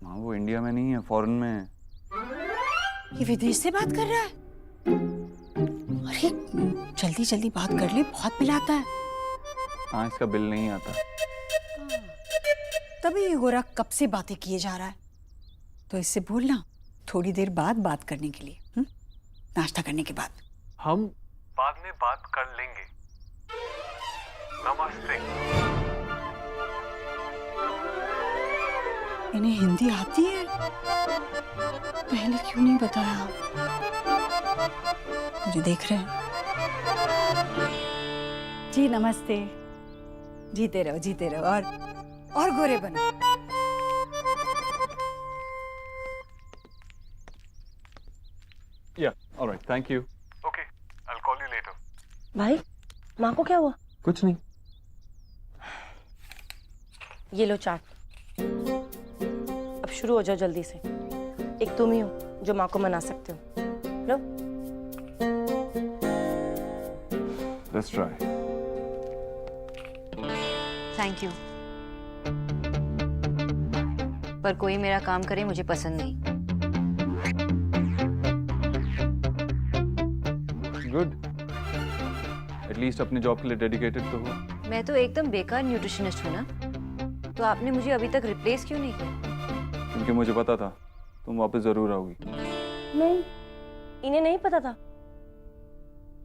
माँ वो इंडिया में नहीं है, फॉरेन में है। ये विदेश से बात कर रहा है? अरे जल्दी जल्दी बात कर ले, बहुत बिल आता है। हाँ इसका बिल नहीं आता। तभी ये गोरा कब से बातें किए जा रहा है। तो इससे बोलना थोड़ी देर बाद बात करने के लिए, नाश्ता करने के बाद। हम बाद में बात कर लेंगे। नमस्ते। इन्हें हिंदी आती है? पहले क्यों नहीं बताया? मुझे देख रहे हैं। जी नमस्ते। जीते रहो और गोरे बनो। Yeah, all right, thank you. Okay, I'll call you later. भाई माँ को क्या हुआ? कुछ नहीं। ये लो चाट, अब शुरू हो जाओ जल्दी से। एक तुम ही हो जो माँ को मना सकते हो। लो। Let's try. Thank you. पर कोई मेरा काम करे मुझे पसंद नहीं। Good. एटलीस्ट अपने जॉब के लिए डेडिकेटेड तो हो। मैं तो एकदम बेकार न्यूट्रिशनिस्ट हूँ ना, तो आपने मुझे अभी तक रिप्लेस क्यों नहीं किया? क्योंकि मुझे पता था तुम वापस जरूर आओगी। नहीं, इन्हें नहीं पता था।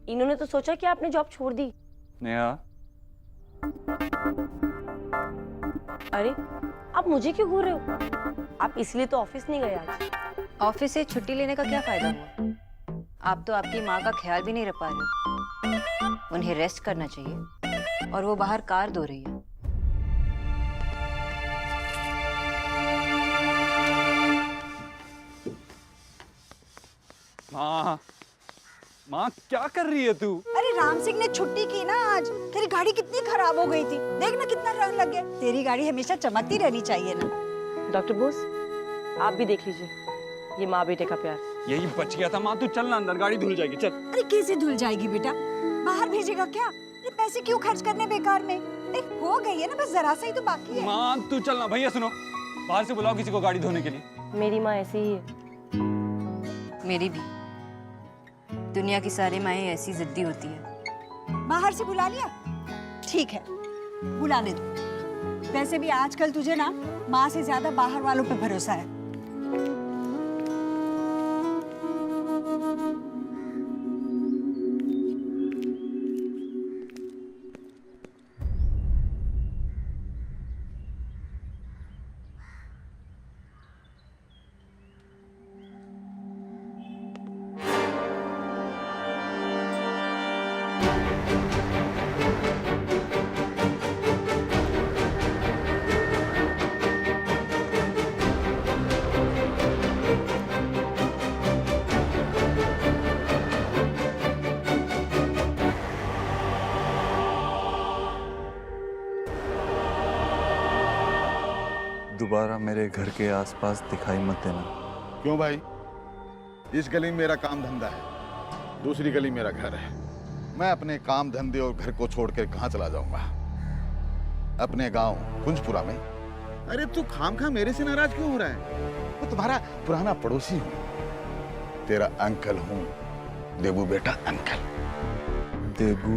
इन्होंने तो सोचा कि आपने जॉब छोड़ दी। नेहा, अरे आप मुझे क्यों घूर रहे हो? आप इसलिए तो ऑफिस नहीं गए आज। ऑफिस से छुट्टी लेने का क्या फायदा हुआ? आप तो आपकी माँ का ख्याल भी नहीं रख पा रहे। उन्हें रेस्ट करना चाहिए और वो बाहर कार धो रही है। माँ, माँ क्या कर रही है तू? अरे राम सिंह ने छुट्टी की ना आज। तेरी गाड़ी कितनी खराब हो गई थी, देख ना कितना रंग लग गया। तेरी गाड़ी हमेशा चमकती रहनी चाहिए ना। डॉक्टर बोस, आप भी देख लीजिए ये माँ बेटे का प्यार। यही बच गया था। माँ तू चल ना अंदर, गाड़ी धुल जाएगी। चल। अरे कैसे धुल जाएगी बेटा? बाहर भेजेगा क्या? ये पैसे क्यों खर्च करने बेकार में? हो गई है ना, बस जरा सा ही तो बाकी है। माँ तू चल ना। भैया सुनो, बाहर से बुलाओ किसी को गाड़ी धोने के लिए। मेरी माँ ऐसी ही है। मेरी भी। दुनिया की सारी माएँ ऐसी जिद्दी होती है। बाहर से बुला लिया? ठीक है, बुला ले दो। वैसे भी आजकल तुझे ना माँ से ज्यादा बाहर वालों पे भरोसा है। दोबारा मेरे घर के आसपास दिखाई मत देना। क्यों भाई? इस गली में मेरा काम धंधा है। दूसरी गली मेरा घर है। मैं अपने काम धंधे और घर को छोड़कर कहाँ चला जाऊंगा? अपने गांव कुंजपुरा में। अरे तू खामखा मेरे से नाराज क्यों हो रहा है? मैं तुम्हारा पुराना पड़ोसी हूँ, तेरा अंकल हूँ, देबू बेटा अंकल। देबू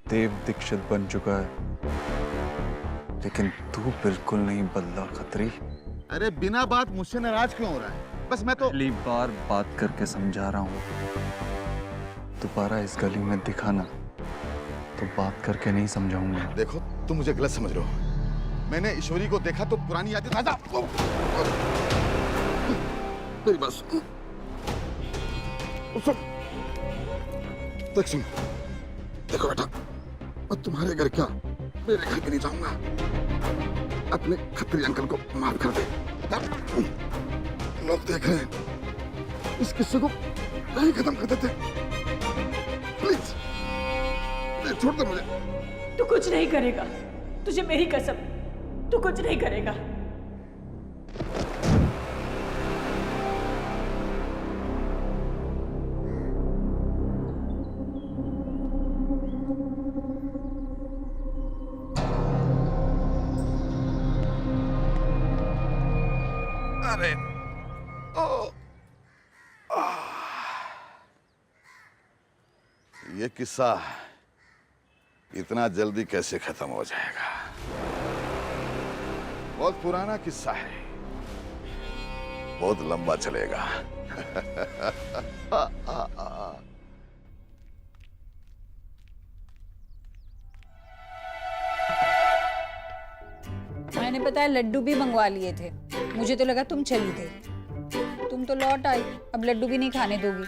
देव दीक्षित बन चुका है, लेकिन तू बिल्कुल नहीं बदला खत्री। अरे बिना बात मुझसे नाराज क्यों हो रहा है? बस मैं तो पहली बार बात करके समझा रहा हूँ, दोबारा इस गली में दिखाना तो बात करके नहीं समझाऊंगा। देखो तुम मुझे गलत समझ रहे हो। मैंने ईश्वरी को देखा तो पुरानी यादें ताजा। मेरी बात सुन। देख सुन, देखो बेटा, मैं तुम्हारे घर क्या मेरे घर भी नहीं जाऊंगा। अपने खत्री अंकल को माफ कर दे। लोग देख रहे हैं, इस किस्से को नहीं खत्म कर देते। प्लीज छोड़ दे मुझे। तू कुछ नहीं करेगा, तुझे मेरी कसम, तू कुछ नहीं करेगा। अरे ये किस्सा इतना जल्दी कैसे खत्म हो जाएगा? बहुत पुराना किस्सा है, बहुत लंबा चलेगा। मैंने पता है लड्डू भी मंगवा लिए थे, मुझे तो लगा तुम चली गई। तुम तो लौट आई, अब लड्डू भी नहीं खाने दोगी।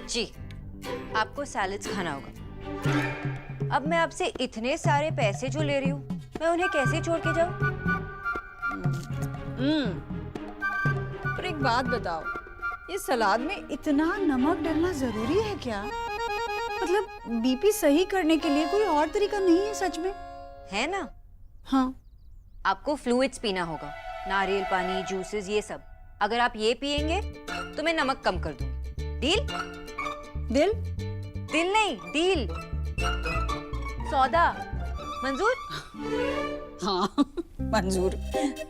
जी, आपको सैलेड्स खाना होगा। अब मैं आपसे इतने सारे पैसे जो ले रही हूँ, मैं उन्हें कैसे छोड़ के जाऊँ? पर एक बात बताओ, ये सलाद में इतना नमक डालना जरूरी है क्या? मतलब बीपी सही करने के लिए कोई और तरीका नहीं है सच में? है ना? हाँ। आपको फ्लूइड्स पीना होगा, नारियल पानी, जूसेस, ये सब। अगर आप ये पिएंगे तो मैं नमक कम कर दूंगी। डील? दिल? दिल नहीं, डील। सौदा मंजूर? हाँ मंजूर।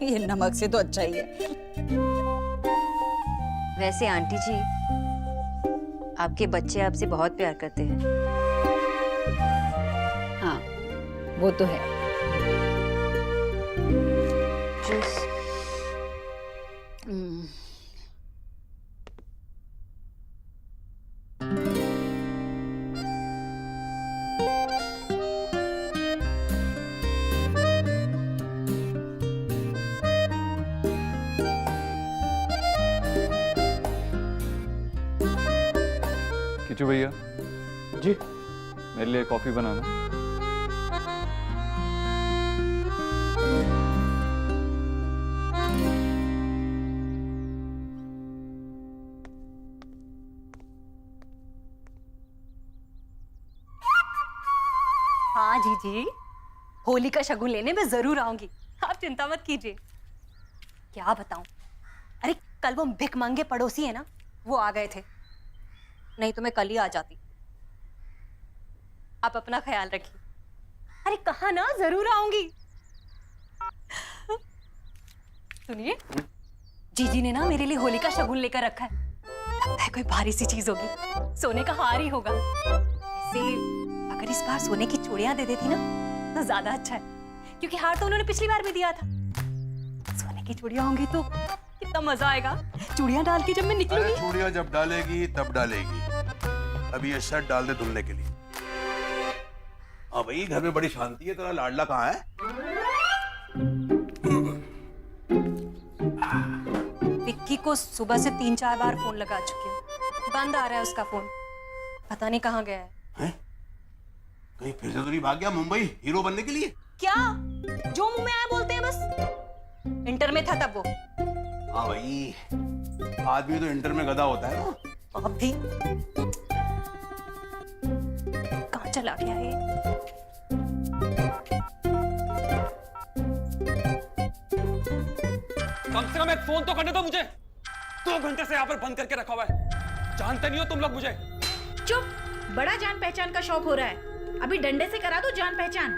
ये नमक से तो अच्छा ही है। वैसे आंटी जी, आपके बच्चे आपसे बहुत प्यार करते हैं। हाँ वो तो है। जूस? किचू भैया जी, मेरे लिए कॉफी बनाना। हाँ जीजी, होली का शगुन लेने में जरूर आऊंगी, आप चिंता मत कीजिए। क्या बताऊं, अरे कल वो भिख मांगे पड़ोसी है ना, वो आ गए थे, नहीं तो मैं कल ही आ जाती। आप अपना ख्याल रखिए। अरे कहा ना, जरूर आऊंगी। सुनिए, जीजी ने ना मेरे लिए होली का शगुन लेकर रखा है। लगता है कोई भारी सी चीज होगी, सोने का हार ही होगा। वैसे अगर इस बार सोने की चूड़ियां दे देती ना तो ज्यादा अच्छा है, क्योंकि हार तो उन्होंने पिछली बार भी दिया था। सोने की चूड़ियां होंगी तो कितना मजा आएगा चूड़ियां डाल के जब मैं निकलूंगी। चूड़ियां जब डालेगी तब डालेगी, अभी ये शर्ट डाल दे धुलने के लिए। हाँ भाई, घर में बड़ी शांति है, तेरा लाडला कहाँ है? विक्की को सुबह से 3-4 बार फोन लगा चुकी हूँ, बंद आ रहा है उसका फोन, पता नहीं कहाँ गया है। कहीं फिर से तो नहीं भाग गया मुंबई हीरो बनने के लिए? क्या जो मुंह में आया बोलते हैं बस। इंटर में था तब वो। हाँ भाई, आदमी तो इंटर में गधा होता है ना। अब भी कहाँ चला गया है? कम से कम एक फोन तो करने दो मुझे। 2 घंटे से यहाँ पर बंद करके रखा हुआ है। जानते नहीं हो तुम लोग मुझे। चुप, बड़ा जान पहचान का शौक हो रहा है। अभी डंडे से करा दो जान पहचान।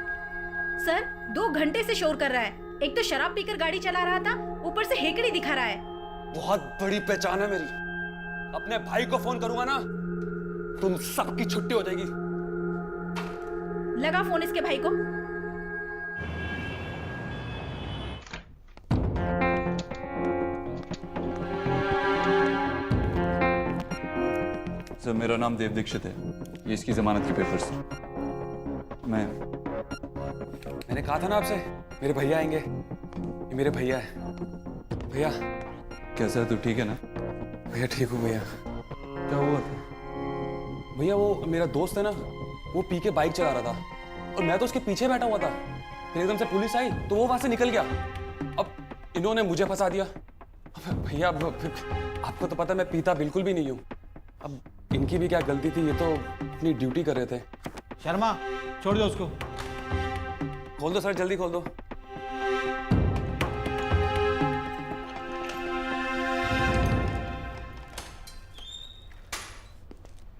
सर 2 घंटे से शोर कर रहा है। एक तो शराब पीकर गाड़ी चला रहा था, ऊपर से हेकड़ी दिखा रहा है। बहुत बड़ी पहचान है मेरी। अपने भाई को फोन करूंगा ना, तुम सबकी छुट्टी हो जाएगी। लगा फोन इसके भाई को। सर मेरा नाम देव दीक्षित है, ये इसकी जमानत के पेपर्स। मैंने कहा था ना आपसे, मेरे भैया आएंगे। ये मेरे भैया है। भैया कैसा है तू, ठीक है ना? भैया ठीक हूँ भैया। क्या हुआ था? भैया वो मेरा दोस्त है ना, वो पी के बाइक चला रहा था और मैं तो उसके पीछे बैठा हुआ था। फिर एकदम से पुलिस आई तो वो वहां से निकल गया। अब इन्होंने मुझे फंसा दिया। अब भैया आपको तो पता है मैं पीता बिल्कुल भी नहीं हूँ। अब इनकी भी क्या गलती थी, ये तो अपनी ड्यूटी कर रहे थे। शर्मा छोड़ दो उसको। खोल दो सर, जल्दी खोल दो।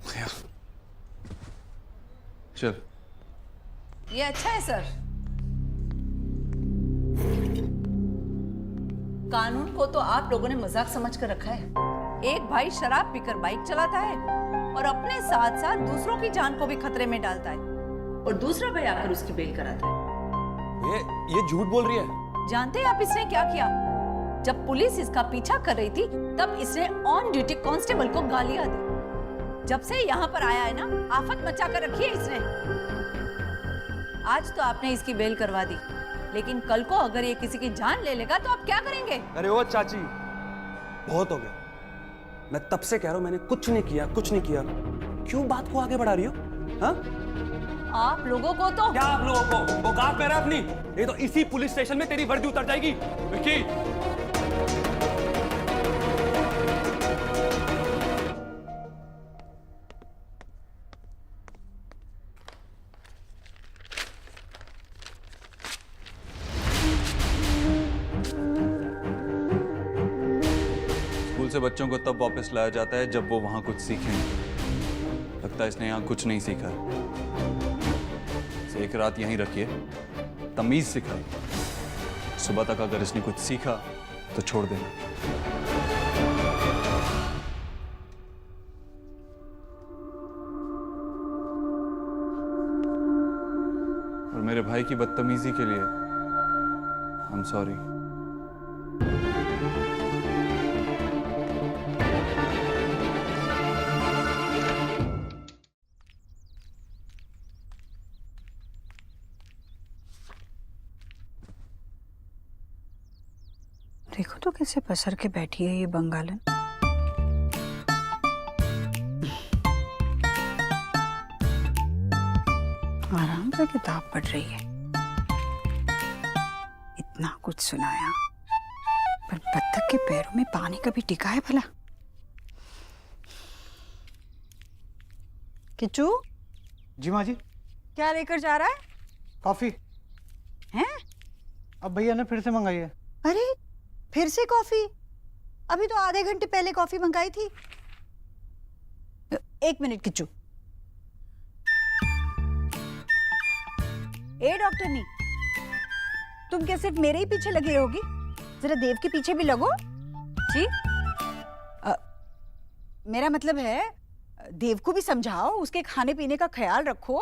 भैया चल। ये अच्छा है सर। कानून को तो आप लोगों ने मजाक समझ कर रखा है। एक भाई शराब पीकर बाइक चलाता है और अपने साथ साथ दूसरों की जान को भी खतरे में डालता है, और दूसरा भाई आकर उसकी बेल कराता है। ये झूठ बोल रही है। जानते हैं आप इसने क्या किया? जब पुलिस इसका पीछा कर रही थी तब इसने ऑन ड्यूटी कांस्टेबल को गालियां दी। जब से यहाँ पर आया है ना, आफत मचा कर रखी है इसने। आज तो आपने इसकी बेल करवा दी, लेकिन कल को अगर ये किसी की जान ले लेगा तो आप क्या करेंगे? अरे ओ चाची, बहुत हो गया। मैं तब से कह रहा हूं मैंने कुछ नहीं किया, कुछ नहीं किया। क्यों बात को आगे बढ़ा रही हो? हाँ? आप लोगों को तो क्या आप लोगों को? औकात में रह अपनी। ये तो इसी पुलिस स्टेशन में तेरी वर्दी उतर जाएगी। विक्की स्कूल से बच्चों को तब वापस लाया जाता है जब वो वहां कुछ सीखें। लगता है इसने यहाँ कुछ नहीं सीखा। इसे एक रात यहीं रखिए, तमीज सिखाइए। सुबह तक अगर इसने कुछ सीखा तो छोड़ देना। और मेरे भाई की बदतमीजी के लिए आई एम सॉरी। देखो तो कैसे पसर के बैठी है ये बंगालन। आराम से किताब पढ़ रही है। इतना कुछ सुनाया, पर बत्तख के पैरों में पानी कभी टिका है भला? किच्चू जी माँ जी। क्या लेकर जा रहा है? कॉफी। हैं? अब भैया ने फिर से मंगाई है। अरे फिर से कॉफी? अभी तो आधे घंटे पहले कॉफी मंगाई थी। एक मिनट किच्चू। ए डॉक्टरनी, तुम क्या सिर्फ मेरे ही पीछे लगी रहोगी? जरा देव के पीछे भी लगो। जी? मेरा मतलब है देव को भी समझाओ, उसके खाने पीने का ख्याल रखो।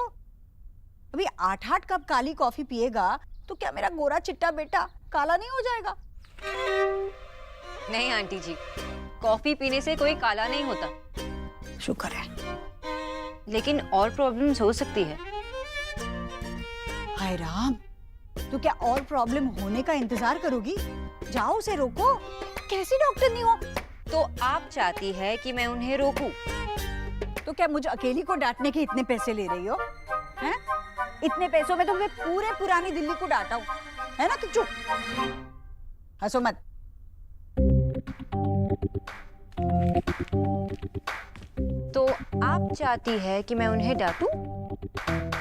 अभी 8-8 कप काली कॉफी पिएगा तो क्या मेरा गोरा चिट्टा बेटा काला नहीं हो जाएगा? नहीं आंटी जी, कॉफी पीने से कोई काला नहीं होता। शुक्र है। लेकिन और प्रॉब्लम्स हो सकती है। हाय राम, तो क्या और प्रॉब्लम होने का इंतजार करोगी? जाओ उसे रोको। कैसी डॉक्टर नहीं हो? तो आप चाहती है कि मैं उन्हें रोकूं? तो क्या मुझे अकेली को डांटने के इतने पैसे ले रही हो? हैं? इतने पैसों में तो मैं पूरे पुरानी दिल्ली को डांटा हूं, है ना किच्चू? हंसो मत। तो आप चाहती है कि मैं उन्हें डांटूं?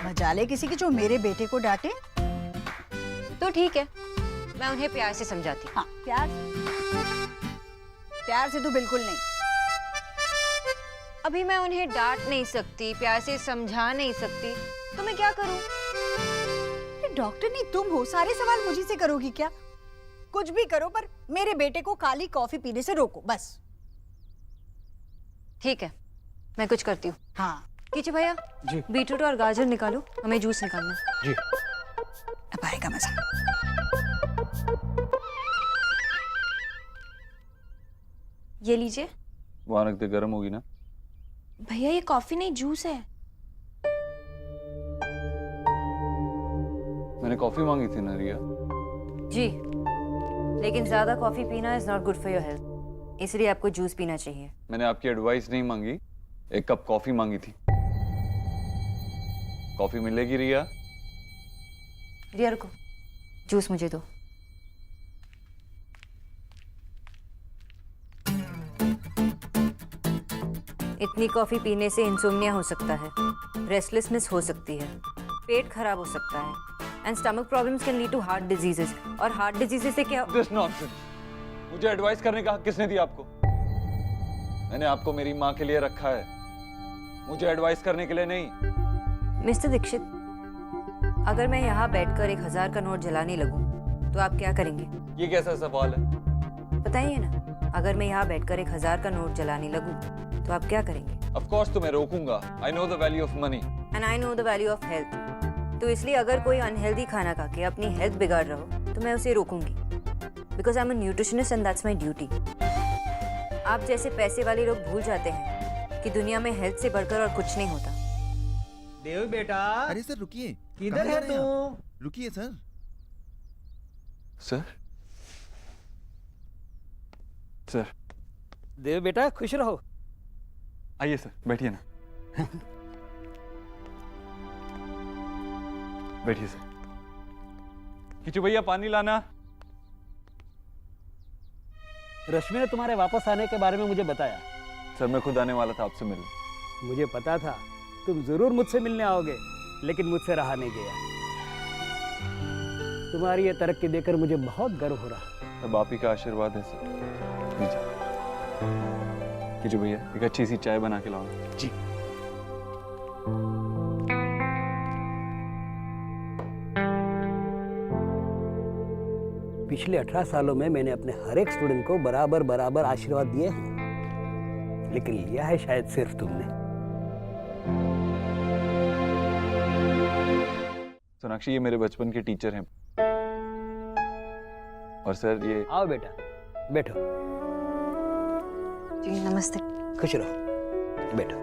मजाले किसी की जो मेरे बेटे को डांटे। तो ठीक है, मैं उन्हें प्यार से समझाती हूँ। हाँ, प्यार से तो बिल्कुल नहीं। अभी मैं उन्हें डांट नहीं सकती, प्यार से समझा नहीं सकती, तो मैं क्या करूं? डॉक्टर नहीं तुम हो, सारे सवाल मुझी से करोगी क्या? कुछ भी करो पर मेरे बेटे को काली कॉफी पीने से रोको बस। ठीक है, मैं कुछ करती हूँ। हाँ कीचू भैया जी। बीटरूट और गाजर निकालो, हमें जूस निकालना है। जी। अब आएगा मजा। ये लीजिए। वहां रख दे, गर्म होगी ना। भैया ये कॉफी नहीं जूस है। मैंने कॉफी मांगी थी ना रिया। जी, लेकिन ज्यादा कॉफी पीना is not good for your health, इसलिए आपको जूस पीना चाहिए। मैंने आपकी एडवाइस नहीं मांगी, एक कप कॉफी मांगी थी। कॉफी मिलेगी रिया? रिया रुको, जूस मुझे दो। इतनी कॉफी पीने से इंसोम्निया हो सकता है, रेस्टलेसनेस हो सकती है, पेट खराब हो सकता है, and stomach problems can lead to heart diseases. और हार्ट डिजीजेस से क्या? This nonsense. मुझे एडवाइस करने का हक किसने दिया आपको? मैंने आपको मेरी माँ के लिए रखा है, मुझे एडवाइस करने के लिए नहीं। मिस्टर दीक्षित, अगर मैं यहाँ बैठकर 1000 का नोट जलाने लगूं, तो आप क्या करेंगे? ये कैसा सवाल है? बताइए ना, अगर मैं यहाँ बैठकर 1000 का नोट जलाने लगूं, तो आप क्या करेंगे? ऑफ कोर्स तो मैं रोकूंगा। I know the value of money and I know the value of health. तो इसलिए अगर कोई अनहेल्दी खाना खा के अपनी हेल्थ बिगाड़ रहा हो, तो मैं उसे रोकूंगी, because I am a nutritionist and that's my duty. आप जैसे पैसे वाले लोग भूल जाते हैं कि दुनिया में हेल्थ से बढ़कर और कुछ नहीं होता। देव बेटा। अरे सर रुकिए, किधर है तू? रुकिए सर। सर सर देव बेटा खुश रहो। आइए सर, बैठिए ना। बैठिए सर। किचू भैया पानी लाना। रश्मि ने तुम्हारे वापस आने के बारे में मुझे बताया। सर मैं खुद आने वाला था आपसे मिलने। मुझे पता था तुम जरूर मुझसे मिलने आओगे, लेकिन मुझसे रहा नहीं गया। तुम्हारी ये तरक्की देखकर मुझे बहुत गर्व हो रहा। सब आप ही का आशीर्वाद है सर। लीजिए किचू भैया, एक अच्छी सी चाय बना के लाओ। जी। पिछले 18 सालों में मैंने अपने हर एक स्टूडेंट को बराबर बराबर आशीर्वाद दिए हैं, लेकिन लिया है शायद सिर्फ तुमने। सोनाक्षी ये मेरे बचपन के टीचर हैं। और सर ये। आओ बेटा, बैठो। जी नमस्ते। खुश रहो, बैठो।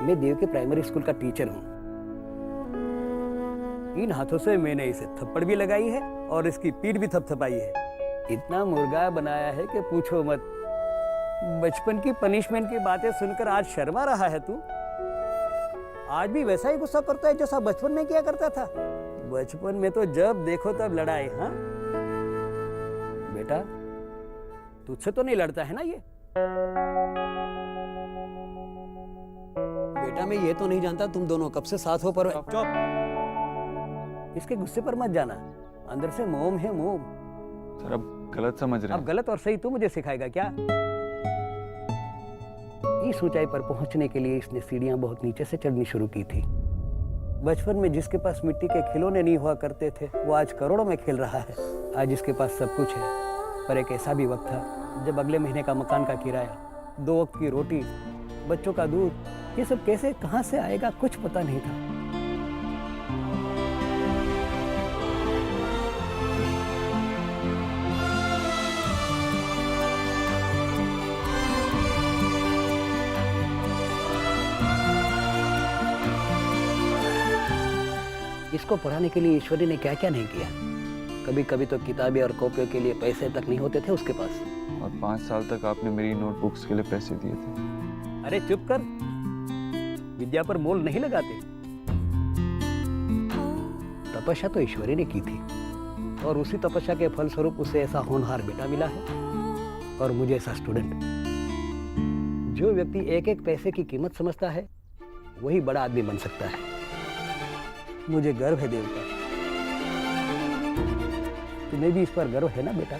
मैं देव के प्राइमरी स्कूल का टीचर हूँ। इन हाथों से मैंने इसे थप्पड़ भी लगाई है और इसकी पीठ भी थपथपाई है। इतना मुर्गा बनाया है कि पूछो मत। बचपन की पनिशमेंट की बातें सुनकर आज शर्मा रहा है तू? आज भी वैसा ही गुस्सा करता है जैसा बचपन में किया करता था। बचपन में तो जब देखो तब लड़ाई। हाँ बेटा, तुझसे तो नहीं लड़ता है ना ये? बेटा मैं ये तो नहीं जानता तुम दोनों कब से साथ हो, पर चुप। इसके गुस्से पर मत जाना, अंदर से मोम है मोम। सर अब गलत समझ रहे हैं। अब गलत और सही तू मुझे सिखाएगा क्या? इस ऊंचाई पर पहुंचने के लिए इसने सीढ़ियां बहुत नीचे से चढ़नी शुरू की थी। बचपन में जिसके पास मिट्टी के खिलौने नहीं हुआ करते थे, वो आज करोड़ों में खेल रहा है। आज इसके पास सब कुछ है, पर एक ऐसा भी वक्त था जब अगले महीने का मकान का किराया, 2 वक्त की रोटी, बच्चों का दूध, ये सब कैसे कहां से आएगा कुछ पता नहीं था। इसको पढ़ाने के लिए ईश्वरी ने क्या क्या नहीं किया। कभी कभी तो किताबें और कॉपियों के लिए पैसे तक नहीं होते थे उसके पास। और 5 साल तक आपने मेरी नोटबुक्स के लिए पैसे दिए थे। अरे चुप कर, विद्या पर मोल नहीं लगाते। तपस्या तो ईश्वरी ने की थी और उसी तपस्या के फलस्वरूप उसे ऐसा होनहार बेटा मिला है और मुझे ऐसा स्टूडेंट। जो व्यक्ति एक एक पैसे की कीमत समझता है वही बड़ा आदमी बन सकता है। मुझे गर्व है देव पर। तुम्हें भी इस पर गर्व है ना बेटा?